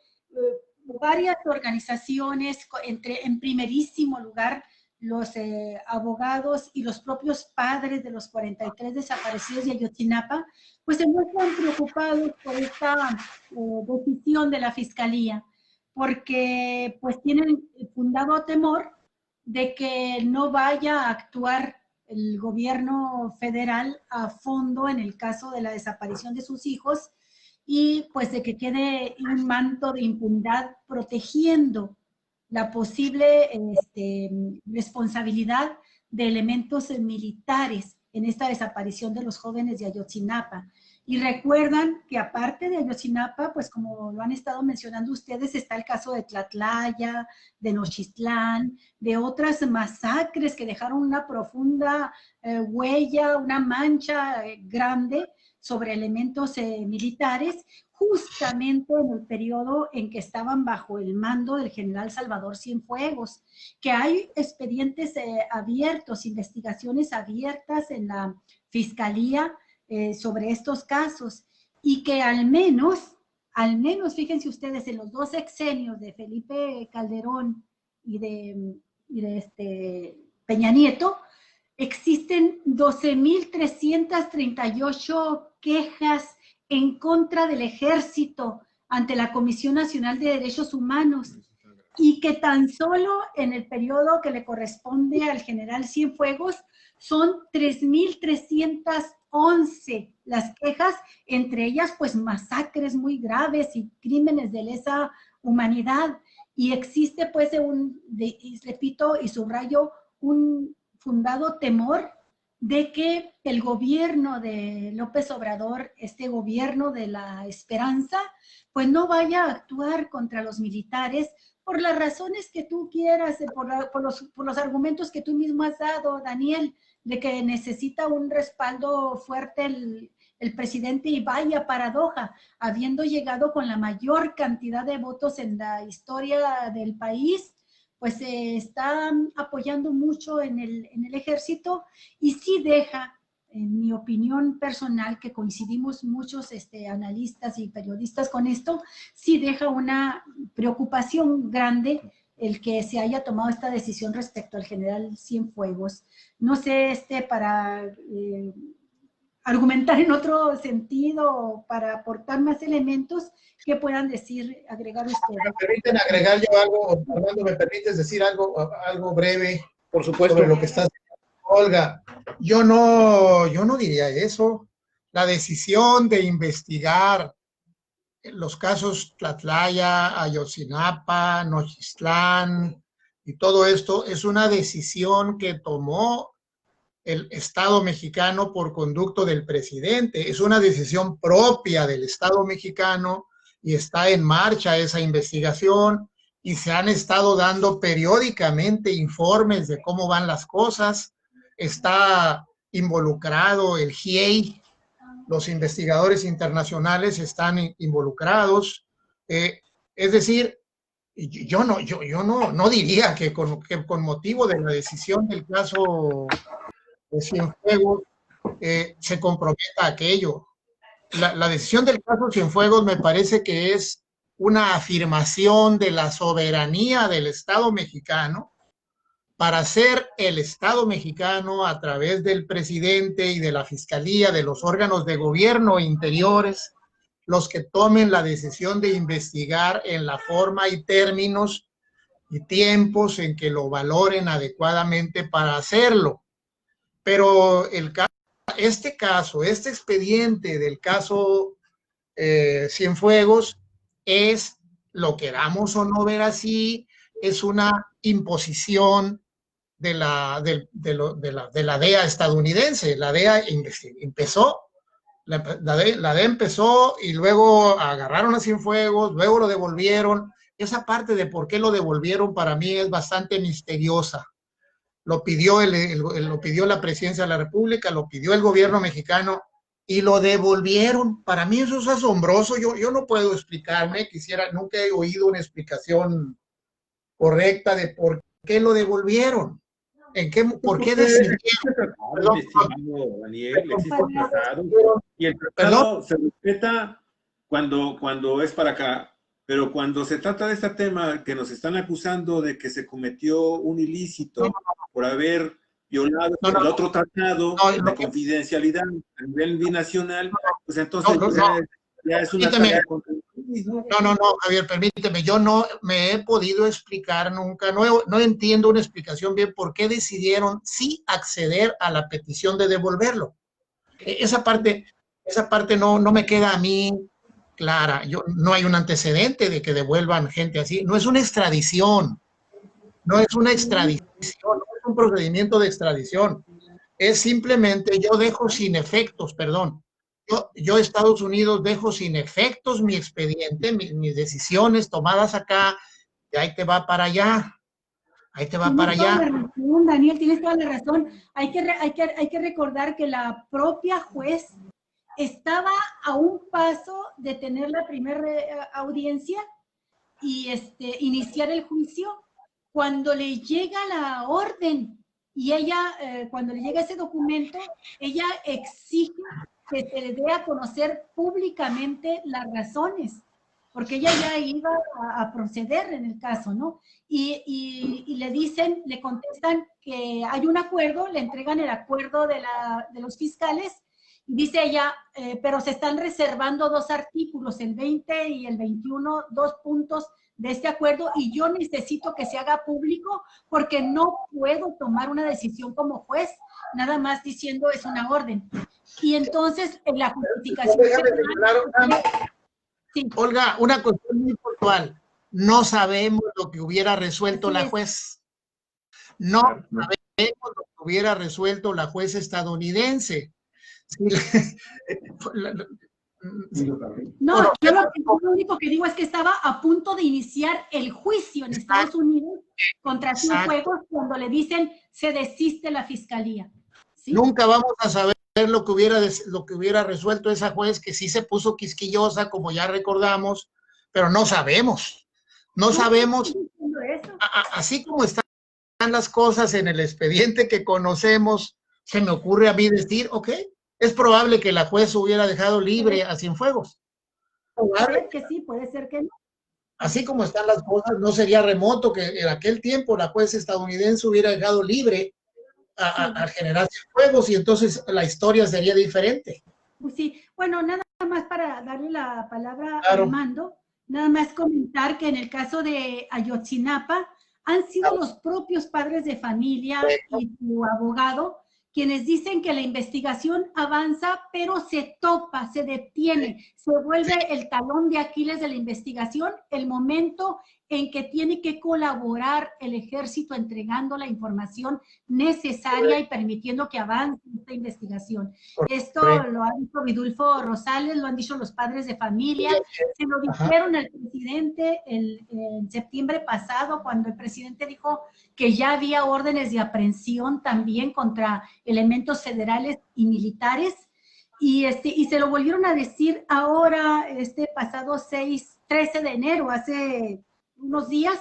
varias organizaciones, en primerísimo lugar, los abogados y los propios padres de los 43 desaparecidos de Ayotzinapa, pues se muestran preocupados por esta decisión de la Fiscalía, porque pues tienen fundado temor de que no vaya a actuar el gobierno federal a fondo en el caso de la desaparición de sus hijos y pues de que quede un manto de impunidad protegiendo la posible responsabilidad de elementos militares en esta desaparición de los jóvenes de Ayotzinapa. Y recuerdan que aparte de Ayotzinapa, pues como lo han estado mencionando ustedes, está el caso de Tlatlaya, de Nochistlán, de otras masacres que dejaron una profunda huella, una mancha grande sobre elementos militares, justamente en el periodo en que estaban bajo el mando del general Salvador Cienfuegos, que hay expedientes abiertos, investigaciones abiertas en la Fiscalía sobre estos casos, y que al menos, fíjense ustedes, en los dos sexenios de Felipe Calderón y de Peña Nieto, existen 12,338 quejas en contra del ejército ante la Comisión Nacional de Derechos Humanos, y que tan solo en el periodo que le corresponde al general Cienfuegos son 3,311 las quejas, entre ellas pues masacres muy graves y crímenes de lesa humanidad, y existe pues repito y subrayo, un fundado temor de que el gobierno de López Obrador, este gobierno de la esperanza, pues no vaya a actuar contra los militares por las razones que tú quieras, por los argumentos que tú mismo has dado, Daniel, de que necesita un respaldo fuerte el presidente, y vaya paradoja, habiendo llegado con la mayor cantidad de votos en la historia del país, pues se está apoyando mucho en el ejército, y sí deja, en mi opinión personal, que coincidimos muchos analistas y periodistas con esto, sí deja una preocupación grande el que se haya tomado esta decisión respecto al general Cienfuegos. No sé, para argumentar en otro sentido, para aportar más elementos que puedan agregar ustedes. ¿Me permiten agregar yo algo, Armando? ¿Me permites decir algo breve? Por supuesto. Sobre lo que estás Olga, yo no diría eso. La decisión de investigar los casos Tlatlaya, Ayotzinapa, Nochistlán y todo esto es una decisión que tomó el Estado mexicano por conducto del presidente. Es una decisión propia del Estado mexicano y está en marcha esa investigación y se han estado dando periódicamente informes de cómo van las cosas. Está involucrado el GIEI, los investigadores internacionales están involucrados. Es decir, yo no diría que con motivo de la decisión del caso de Cienfuegos se comprometa aquello. La decisión del caso Cienfuegos me parece que es una afirmación de la soberanía del Estado mexicano para ser el Estado mexicano a través del presidente y de la fiscalía, de los órganos de gobierno interiores, los que tomen la decisión de investigar en la forma y términos y tiempos en que lo valoren adecuadamente para hacerlo. Pero este expediente del caso Cienfuegos es, lo queramos o no ver así, es una imposición de la DEA estadounidense. La DEA empezó, la DEA empezó y luego agarraron a Cienfuegos, luego lo devolvieron. Esa parte de por qué lo devolvieron para mí es bastante misteriosa. Lo pidió lo pidió la presidencia de la República, lo pidió el gobierno mexicano y lo devolvieron. Para mí eso es asombroso. Yo no puedo explicarme, nunca he oído una explicación correcta de por qué lo devolvieron. ¿Por qué decidieron? Daniel, existe un tratado y el tratado se respeta cuando es para acá, pero cuando se trata de este tema que nos están acusando de que se cometió un ilícito por haber violado el otro tratado de confidencialidad a nivel binacional, pues entonces ya es una tarea contra el país, ¿no? No, Javier, permíteme, yo no me he podido explicar nunca, no entiendo una explicación bien por qué decidieron sí acceder a la petición de devolverlo. Esa parte no me queda a mí clara. No hay un antecedente de que devuelvan gente así. No es una extradición, no es un procedimiento de extradición. Es simplemente yo dejo sin efectos, perdón. Yo Estados Unidos dejo sin efectos mi expediente, mis decisiones tomadas acá, y ahí te va para allá. Ahí te va para allá. Razón, Daniel, tienes toda la razón. Hay que recordar que la propia juez estaba a un paso de tener la primera audiencia y iniciar el juicio. Cuando le llega la orden y ella, cuando le llega ese documento, ella exige que se le dé a conocer públicamente las razones, porque ella ya iba a proceder en el caso, ¿no? Y le contestan que hay un acuerdo, le entregan el acuerdo de los fiscales, y dice ella, pero se están reservando 2 artículos, el 20 y el 21, 2 puntos de este acuerdo, y yo necesito que se haga público porque no puedo tomar una decisión como juez, nada más diciendo es una orden. Y entonces, en la justificación... Sí. Olga, una cuestión muy puntual. No sabemos lo que hubiera resuelto la juez. No sabemos lo que hubiera resuelto la juez estadounidense. No, yo lo único que digo es que estaba a punto de iniciar el juicio en Estados Unidos contra Cienfuegos cuando le dicen se desiste la fiscalía. ¿Sí? Nunca vamos a saber lo que hubiera resuelto esa juez, que sí se puso quisquillosa, como ya recordamos, pero no sabemos. No sabemos, así como están las cosas en el expediente que conocemos, se me ocurre a mí decir, ok, es probable que la juez hubiera dejado libre a Cienfuegos. Puede que sí, puede ser que no. Así como están las cosas, no sería remoto que en aquel tiempo la juez estadounidense hubiera dejado libre a generar Cienfuegos y entonces la historia sería diferente. Sí, bueno, nada más para darle la palabra a Armando, nada más comentar que en el caso de Ayotzinapa han sido los propios padres de familia y su abogado quienes dicen que la investigación avanza, pero se topa, se detiene, se vuelve el talón de Aquiles de la investigación, el momento en que tiene que colaborar el ejército entregando la información necesaria y permitiendo que avance esta investigación. Esto lo ha dicho Vidulfo Rosales, lo han dicho los padres de familia, se lo dijeron al presidente en septiembre pasado, cuando el presidente dijo que ya había órdenes de aprehensión también contra elementos federales y militares, y se lo volvieron a decir ahora, pasado 13 de enero, hace unos días,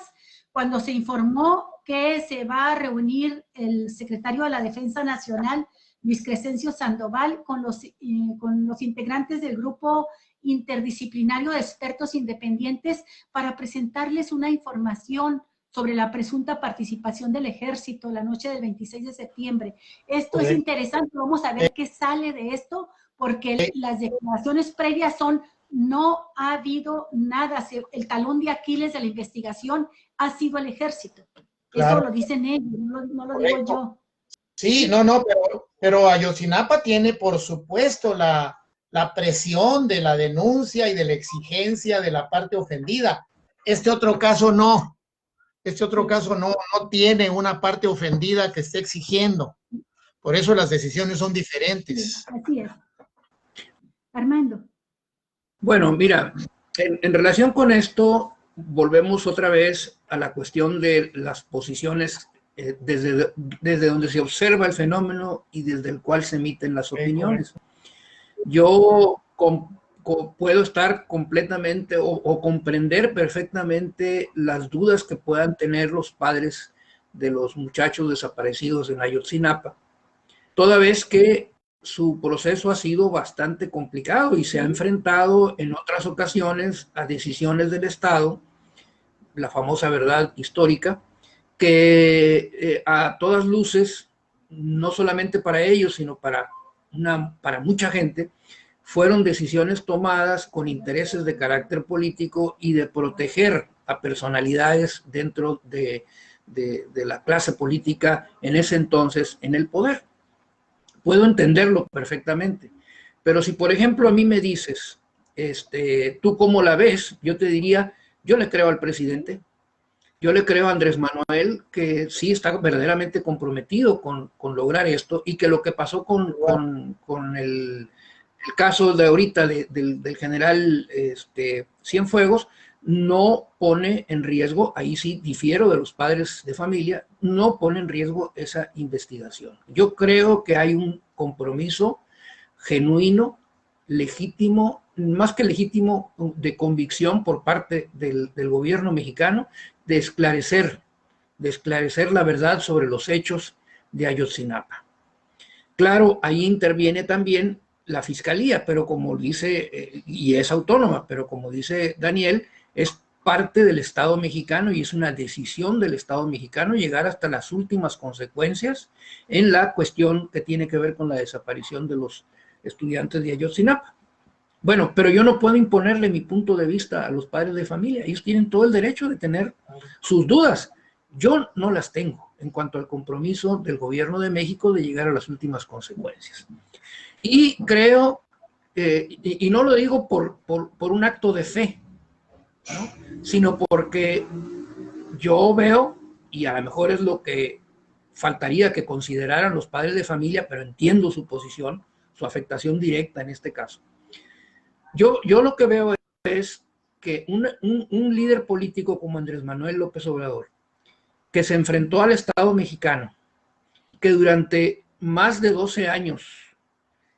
cuando se informó que se va a reunir el secretario de la Defensa Nacional, Luis Crescencio Sandoval, con los integrantes del grupo interdisciplinario de expertos independientes para presentarles una información sobre la presunta participación del ejército la noche del 26 de septiembre. Esto es interesante, vamos a ver qué sale de esto, porque las declaraciones previas son: no ha habido nada, el talón de Aquiles de la investigación ha sido el ejército. Claro. Eso lo dicen ellos, no lo digo yo. Sí, pero Ayotzinapa tiene, por supuesto, la presión de la denuncia y de la exigencia de la parte ofendida. Este otro caso no tiene una parte ofendida que esté exigiendo. Por eso las decisiones son diferentes. Sí, así es. Armando. Bueno, mira, en relación con esto, volvemos otra vez a la cuestión de las posiciones desde donde se observa el fenómeno y desde el cual se emiten las opiniones. Yo puedo estar completamente o comprender perfectamente las dudas que puedan tener los padres de los muchachos desaparecidos en Ayotzinapa, toda vez que su proceso ha sido bastante complicado y se ha enfrentado en otras ocasiones a decisiones del Estado, la famosa verdad histórica, que a todas luces, no solamente para ellos, sino para mucha gente, fueron decisiones tomadas con intereses de carácter político y de proteger a personalidades dentro de la clase política en ese entonces en el poder. Puedo entenderlo perfectamente, pero si por ejemplo a mí me dices, ¿tú cómo la ves? Yo te diría, yo le creo al presidente, yo le creo a Andrés Manuel que sí está verdaderamente comprometido con lograr esto, y que lo que pasó con el caso de ahorita del general Cienfuegos no pone en riesgo, ahí sí difiero de los padres de familia, no pone en riesgo esa investigación. Yo creo que hay un compromiso genuino, legítimo, más que legítimo, de convicción por parte del gobierno mexicano de esclarecer la verdad sobre los hechos de Ayotzinapa. Claro, ahí interviene también la fiscalía, pero como dice, y es autónoma, pero como dice Daniel, es parte del Estado mexicano y es una decisión del Estado mexicano llegar hasta las últimas consecuencias en la cuestión que tiene que ver con la desaparición de los estudiantes de Ayotzinapa. Bueno, pero yo no puedo imponerle mi punto de vista a los padres de familia. Ellos tienen todo el derecho de tener sus dudas. Yo no las tengo en cuanto al compromiso del gobierno de México de llegar a las últimas consecuencias. Y creo, y no lo digo por un acto de fe, ¿no?, sino porque yo veo, y a lo mejor es lo que faltaría que consideraran los padres de familia, pero entiendo su posición, su afectación directa en este caso. Yo lo que veo es que un líder político como Andrés Manuel López Obrador, que se enfrentó al Estado mexicano, que durante más de 12 años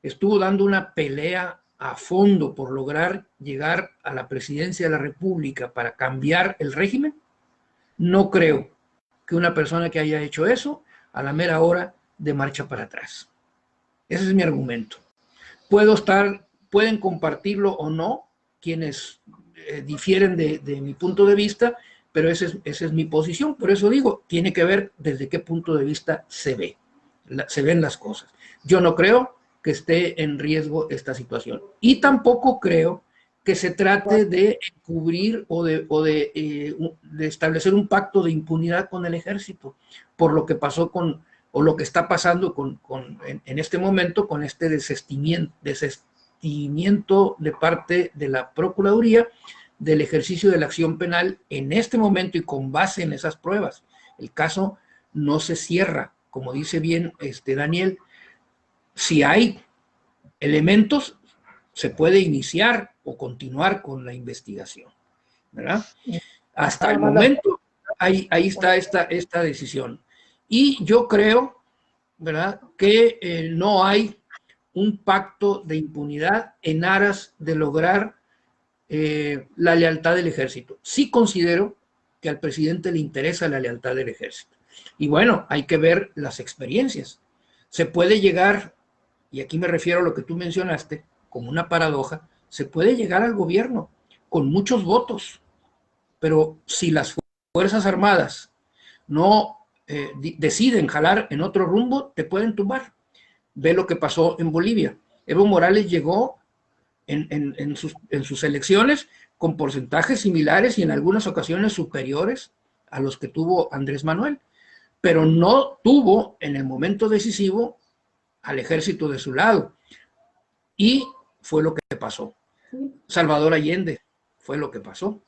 estuvo dando una pelea a fondo por lograr llegar a la presidencia de la República para cambiar el régimen, no creo que una persona que haya hecho eso a la mera hora de marcha para atrás. Ese es mi argumento. Pueden compartirlo o no quienes difieren de mi punto de vista, pero esa es mi posición. Por eso digo, tiene que ver desde qué punto de vista se ven las cosas. Yo no creo que esté en riesgo esta situación. Y tampoco creo que se trate de encubrir o de establecer un pacto de impunidad con el ejército, por lo que pasó o lo que está pasando en este momento con este desistimiento de parte de la Procuraduría del ejercicio de la acción penal en este momento y con base en esas pruebas. El caso no se cierra, como dice bien Daniel. Si hay elementos, se puede iniciar o continuar con la investigación, ¿verdad? Hasta el momento, ahí está esta decisión. Y yo creo, ¿verdad?, que no hay un pacto de impunidad en aras de lograr la lealtad del ejército. Sí considero que al presidente le interesa la lealtad del ejército. Y bueno, hay que ver las experiencias. Se puede llegar, y aquí me refiero a lo que tú mencionaste, como una paradoja, se puede llegar al gobierno con muchos votos, pero si las Fuerzas Armadas no deciden jalar en otro rumbo, te pueden tumbar. Ve lo que pasó en Bolivia. Evo Morales llegó en sus elecciones con porcentajes similares y en algunas ocasiones superiores a los que tuvo Andrés Manuel, pero no tuvo en el momento decisivo al ejército de su lado. Y fue lo que pasó. Salvador Allende fue lo que pasó.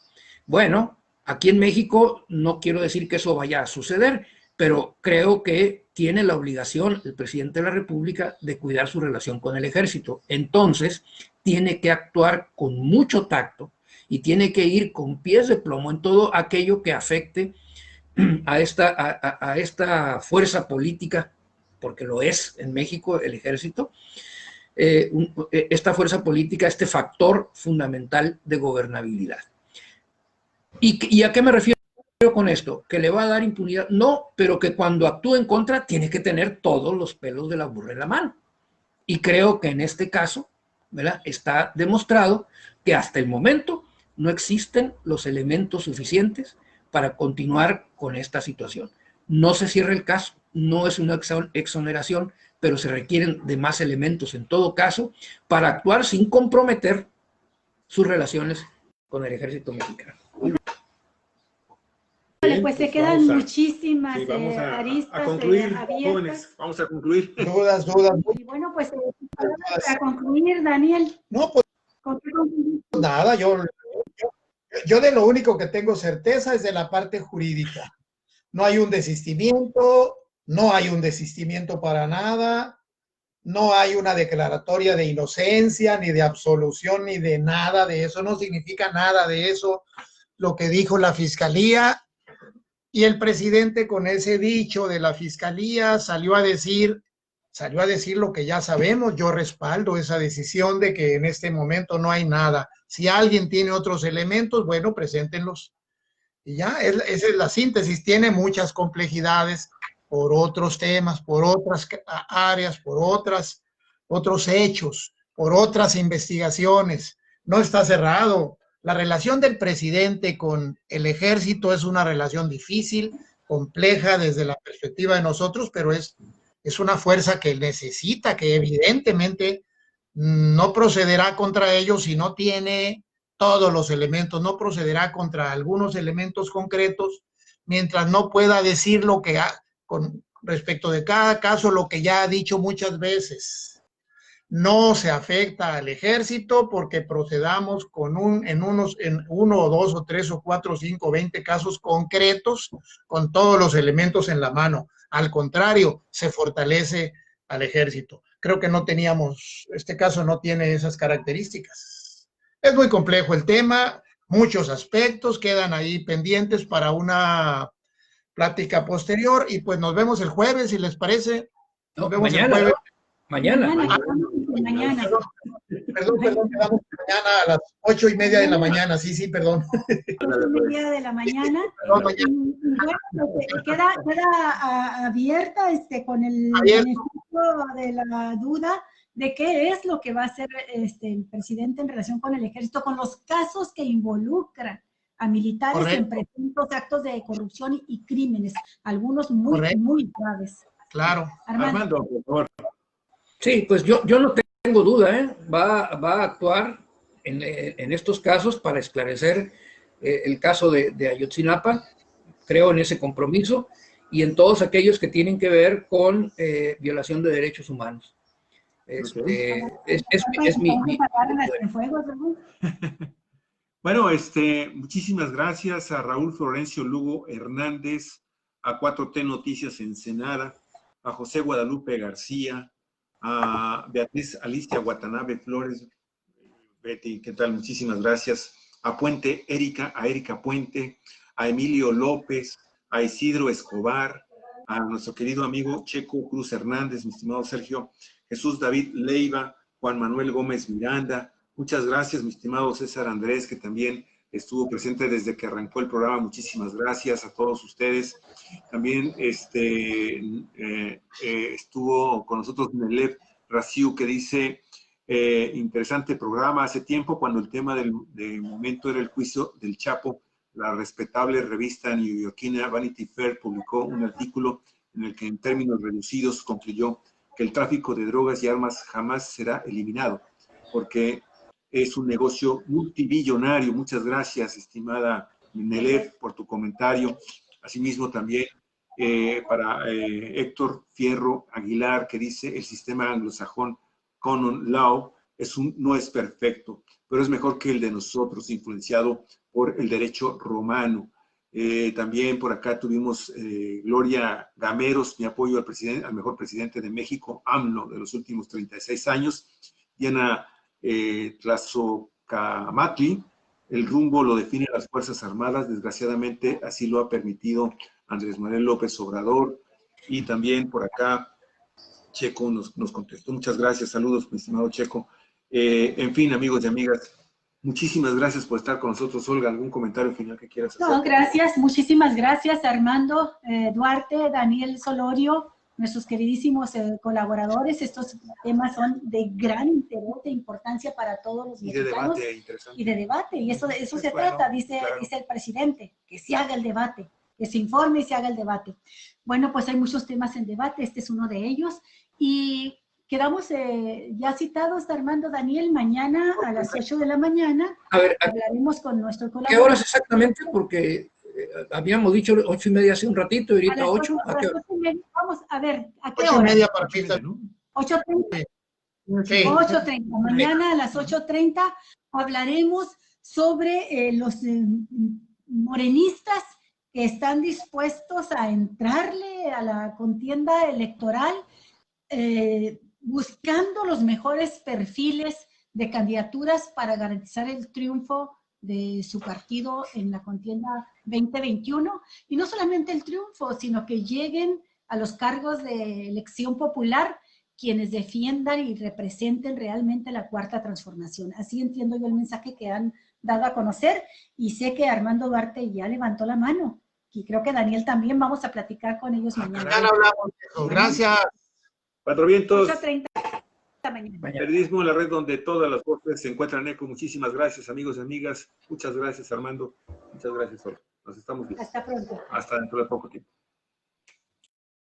Bueno, aquí en México no quiero decir que eso vaya a suceder, pero creo que tiene la obligación el presidente de la República de cuidar su relación con el ejército. Entonces, tiene que actuar con mucho tacto y tiene que ir con pies de plomo en todo aquello que afecte a esta fuerza política, porque lo es en México el ejército, esta fuerza política, este factor fundamental de gobernabilidad. ¿Y a qué me refiero con esto? ¿Que le va a dar impunidad? No, pero que cuando actúe en contra tiene que tener todos los pelos de la burra en la mano. Y creo que en este caso, ¿verdad?, está demostrado que hasta el momento no existen los elementos suficientes para continuar con esta situación. No se cierra el caso, no es una exoneración, pero se requieren de más elementos en todo caso para actuar sin comprometer sus relaciones con el ejército mexicano. Bien, pues se quedan muchísimas aristas a concluir, abiertas. jóvenes, vamos a concluir. Dudas. Y bueno, pues para concluir, Daniel. No, pues nada, yo de lo único que tengo certeza es de la parte jurídica. No hay un desistimiento, no hay un desistimiento para nada, no hay una declaratoria de inocencia, ni de absolución, ni de nada de eso, no significa nada de eso lo que dijo la Fiscalía. Y el presidente, con ese dicho de la Fiscalía, salió a decir lo que ya sabemos. Yo respaldo esa decisión de que en este momento no hay nada. Si alguien tiene otros elementos, bueno, preséntenlos. Y ya, esa es la síntesis. Tiene muchas complejidades por otros temas, por otras áreas, por otros hechos, por otras investigaciones. No está cerrado. La relación del presidente con el ejército es una relación difícil, compleja desde la perspectiva de nosotros, pero es una fuerza que necesita, que evidentemente no procederá contra ellos si no tiene todos los elementos, no procederá contra algunos elementos concretos, mientras no pueda decir lo que con respecto de cada caso, lo que ya ha dicho muchas veces. No se afecta al ejército porque procedamos en uno o dos o tres o cuatro o cinco o 20 casos concretos con todos los elementos en la mano. Al contrario, se fortalece al ejército. Creo que este caso no tiene esas características. Es muy complejo el tema, muchos aspectos quedan ahí pendientes para una plática posterior y pues nos vemos el jueves, si les parece. Nos vemos mañana, el jueves. Mañana. Perdón, quedamos mañana a las 8:30 de la mañana, sí, perdón. 8:30 de la mañana. Bueno, pues, queda abierta con el beneficio de la duda de qué es lo que va a hacer el presidente en relación con el ejército, con los casos que involucran a militares en presuntos actos de corrupción y crímenes, algunos muy graves. Claro. Armando, por favor. Sí, pues yo no tengo duda, va a actuar en estos casos para esclarecer el caso de Ayotzinapa. Creo en ese compromiso y en todos aquellos que tienen que ver con violación de derechos humanos. Es mi Bueno, muchísimas gracias a Raúl Florencio Lugo Hernández, a 4T Noticias Ensenada, a José Guadalupe García, a Beatriz Alicia Watanabe Flores. Betty, ¿qué tal? Muchísimas gracias. A Puente Erika, a Erika Puente, a Emilio López, a Isidro Escobar, a nuestro querido amigo Checo Cruz Hernández, mi estimado Sergio, Jesús David Leiva, Juan Manuel Gómez Miranda. Muchas gracias, mi estimado César Andrés, que también estuvo presente desde que arrancó el programa. Muchísimas gracias a todos ustedes. También estuvo con nosotros Nelev Raciu, que dice, interesante programa. Hace tiempo, cuando el tema del momento era el juicio del Chapo, la respetable revista neoyorquina Vanity Fair publicó un artículo en el que en términos reducidos concluyó que el tráfico de drogas y armas jamás será eliminado, porque es un negocio multibillonario. Muchas gracias, estimada Nelev, por tu comentario. Asimismo, también para Héctor Fierro Aguilar, que dice, el sistema anglosajón Common Law no es perfecto, pero es mejor que el de nosotros, influenciado por el derecho romano. También por acá tuvimos Gloria Gameros, mi apoyo al mejor presidente de México, AMLO, de los últimos 36 años. Diana Tlazocamatli, el rumbo lo definen las Fuerzas Armadas, desgraciadamente así lo ha permitido Andrés Manuel López Obrador. Y también por acá Checo nos contestó. Muchas gracias, saludos, mi estimado Checo. En fin, amigos y amigas, muchísimas gracias por estar con nosotros. Olga, ¿algún comentario final que quieras hacer? No, gracias, muchísimas gracias, Armando Duarte, Daniel Solorio, nuestros queridísimos colaboradores. Estos temas son de gran interés, de importancia para todos los mexicanos. Y de debate, y eso se trata, dice el presidente, que se haga el debate, que se informe y se haga el debate. Bueno, pues hay muchos temas en debate, este es uno de ellos, y quedamos ya citados, Armando, Daniel, mañana a las 8 de la mañana. A ver, hablaremos con nuestro colaborador. ¿Qué horas exactamente? Porque habíamos dicho 8:30 hace un ratito, y ahorita 8. Vamos a ver, ¿a qué 8:30 para pista, ¿no? 8:30. Sí. 8:30. Mañana a las 8:30 hablaremos sobre los morenistas que están dispuestos a entrarle a la contienda electoral, buscando los mejores perfiles de candidaturas para garantizar el triunfo de su partido en la contienda 2021, y no solamente el triunfo, sino que lleguen a los cargos de elección popular quienes defiendan y representen realmente la cuarta transformación. Así entiendo yo el mensaje que han dado a conocer, y sé que Armando Duarte ya levantó la mano, y creo que Daniel también. Vamos a platicar con ellos mañana. Mañana hablamos de eso. Gracias. Cuatro Vientos. 8:30 mañana. Periodismo, la red donde todas las voces se encuentran en eco. Muchísimas gracias, amigos y amigas. Muchas gracias, Armando. Muchas gracias, Olga. Nos estamos viendo. Hasta pronto. Hasta dentro de poco tiempo.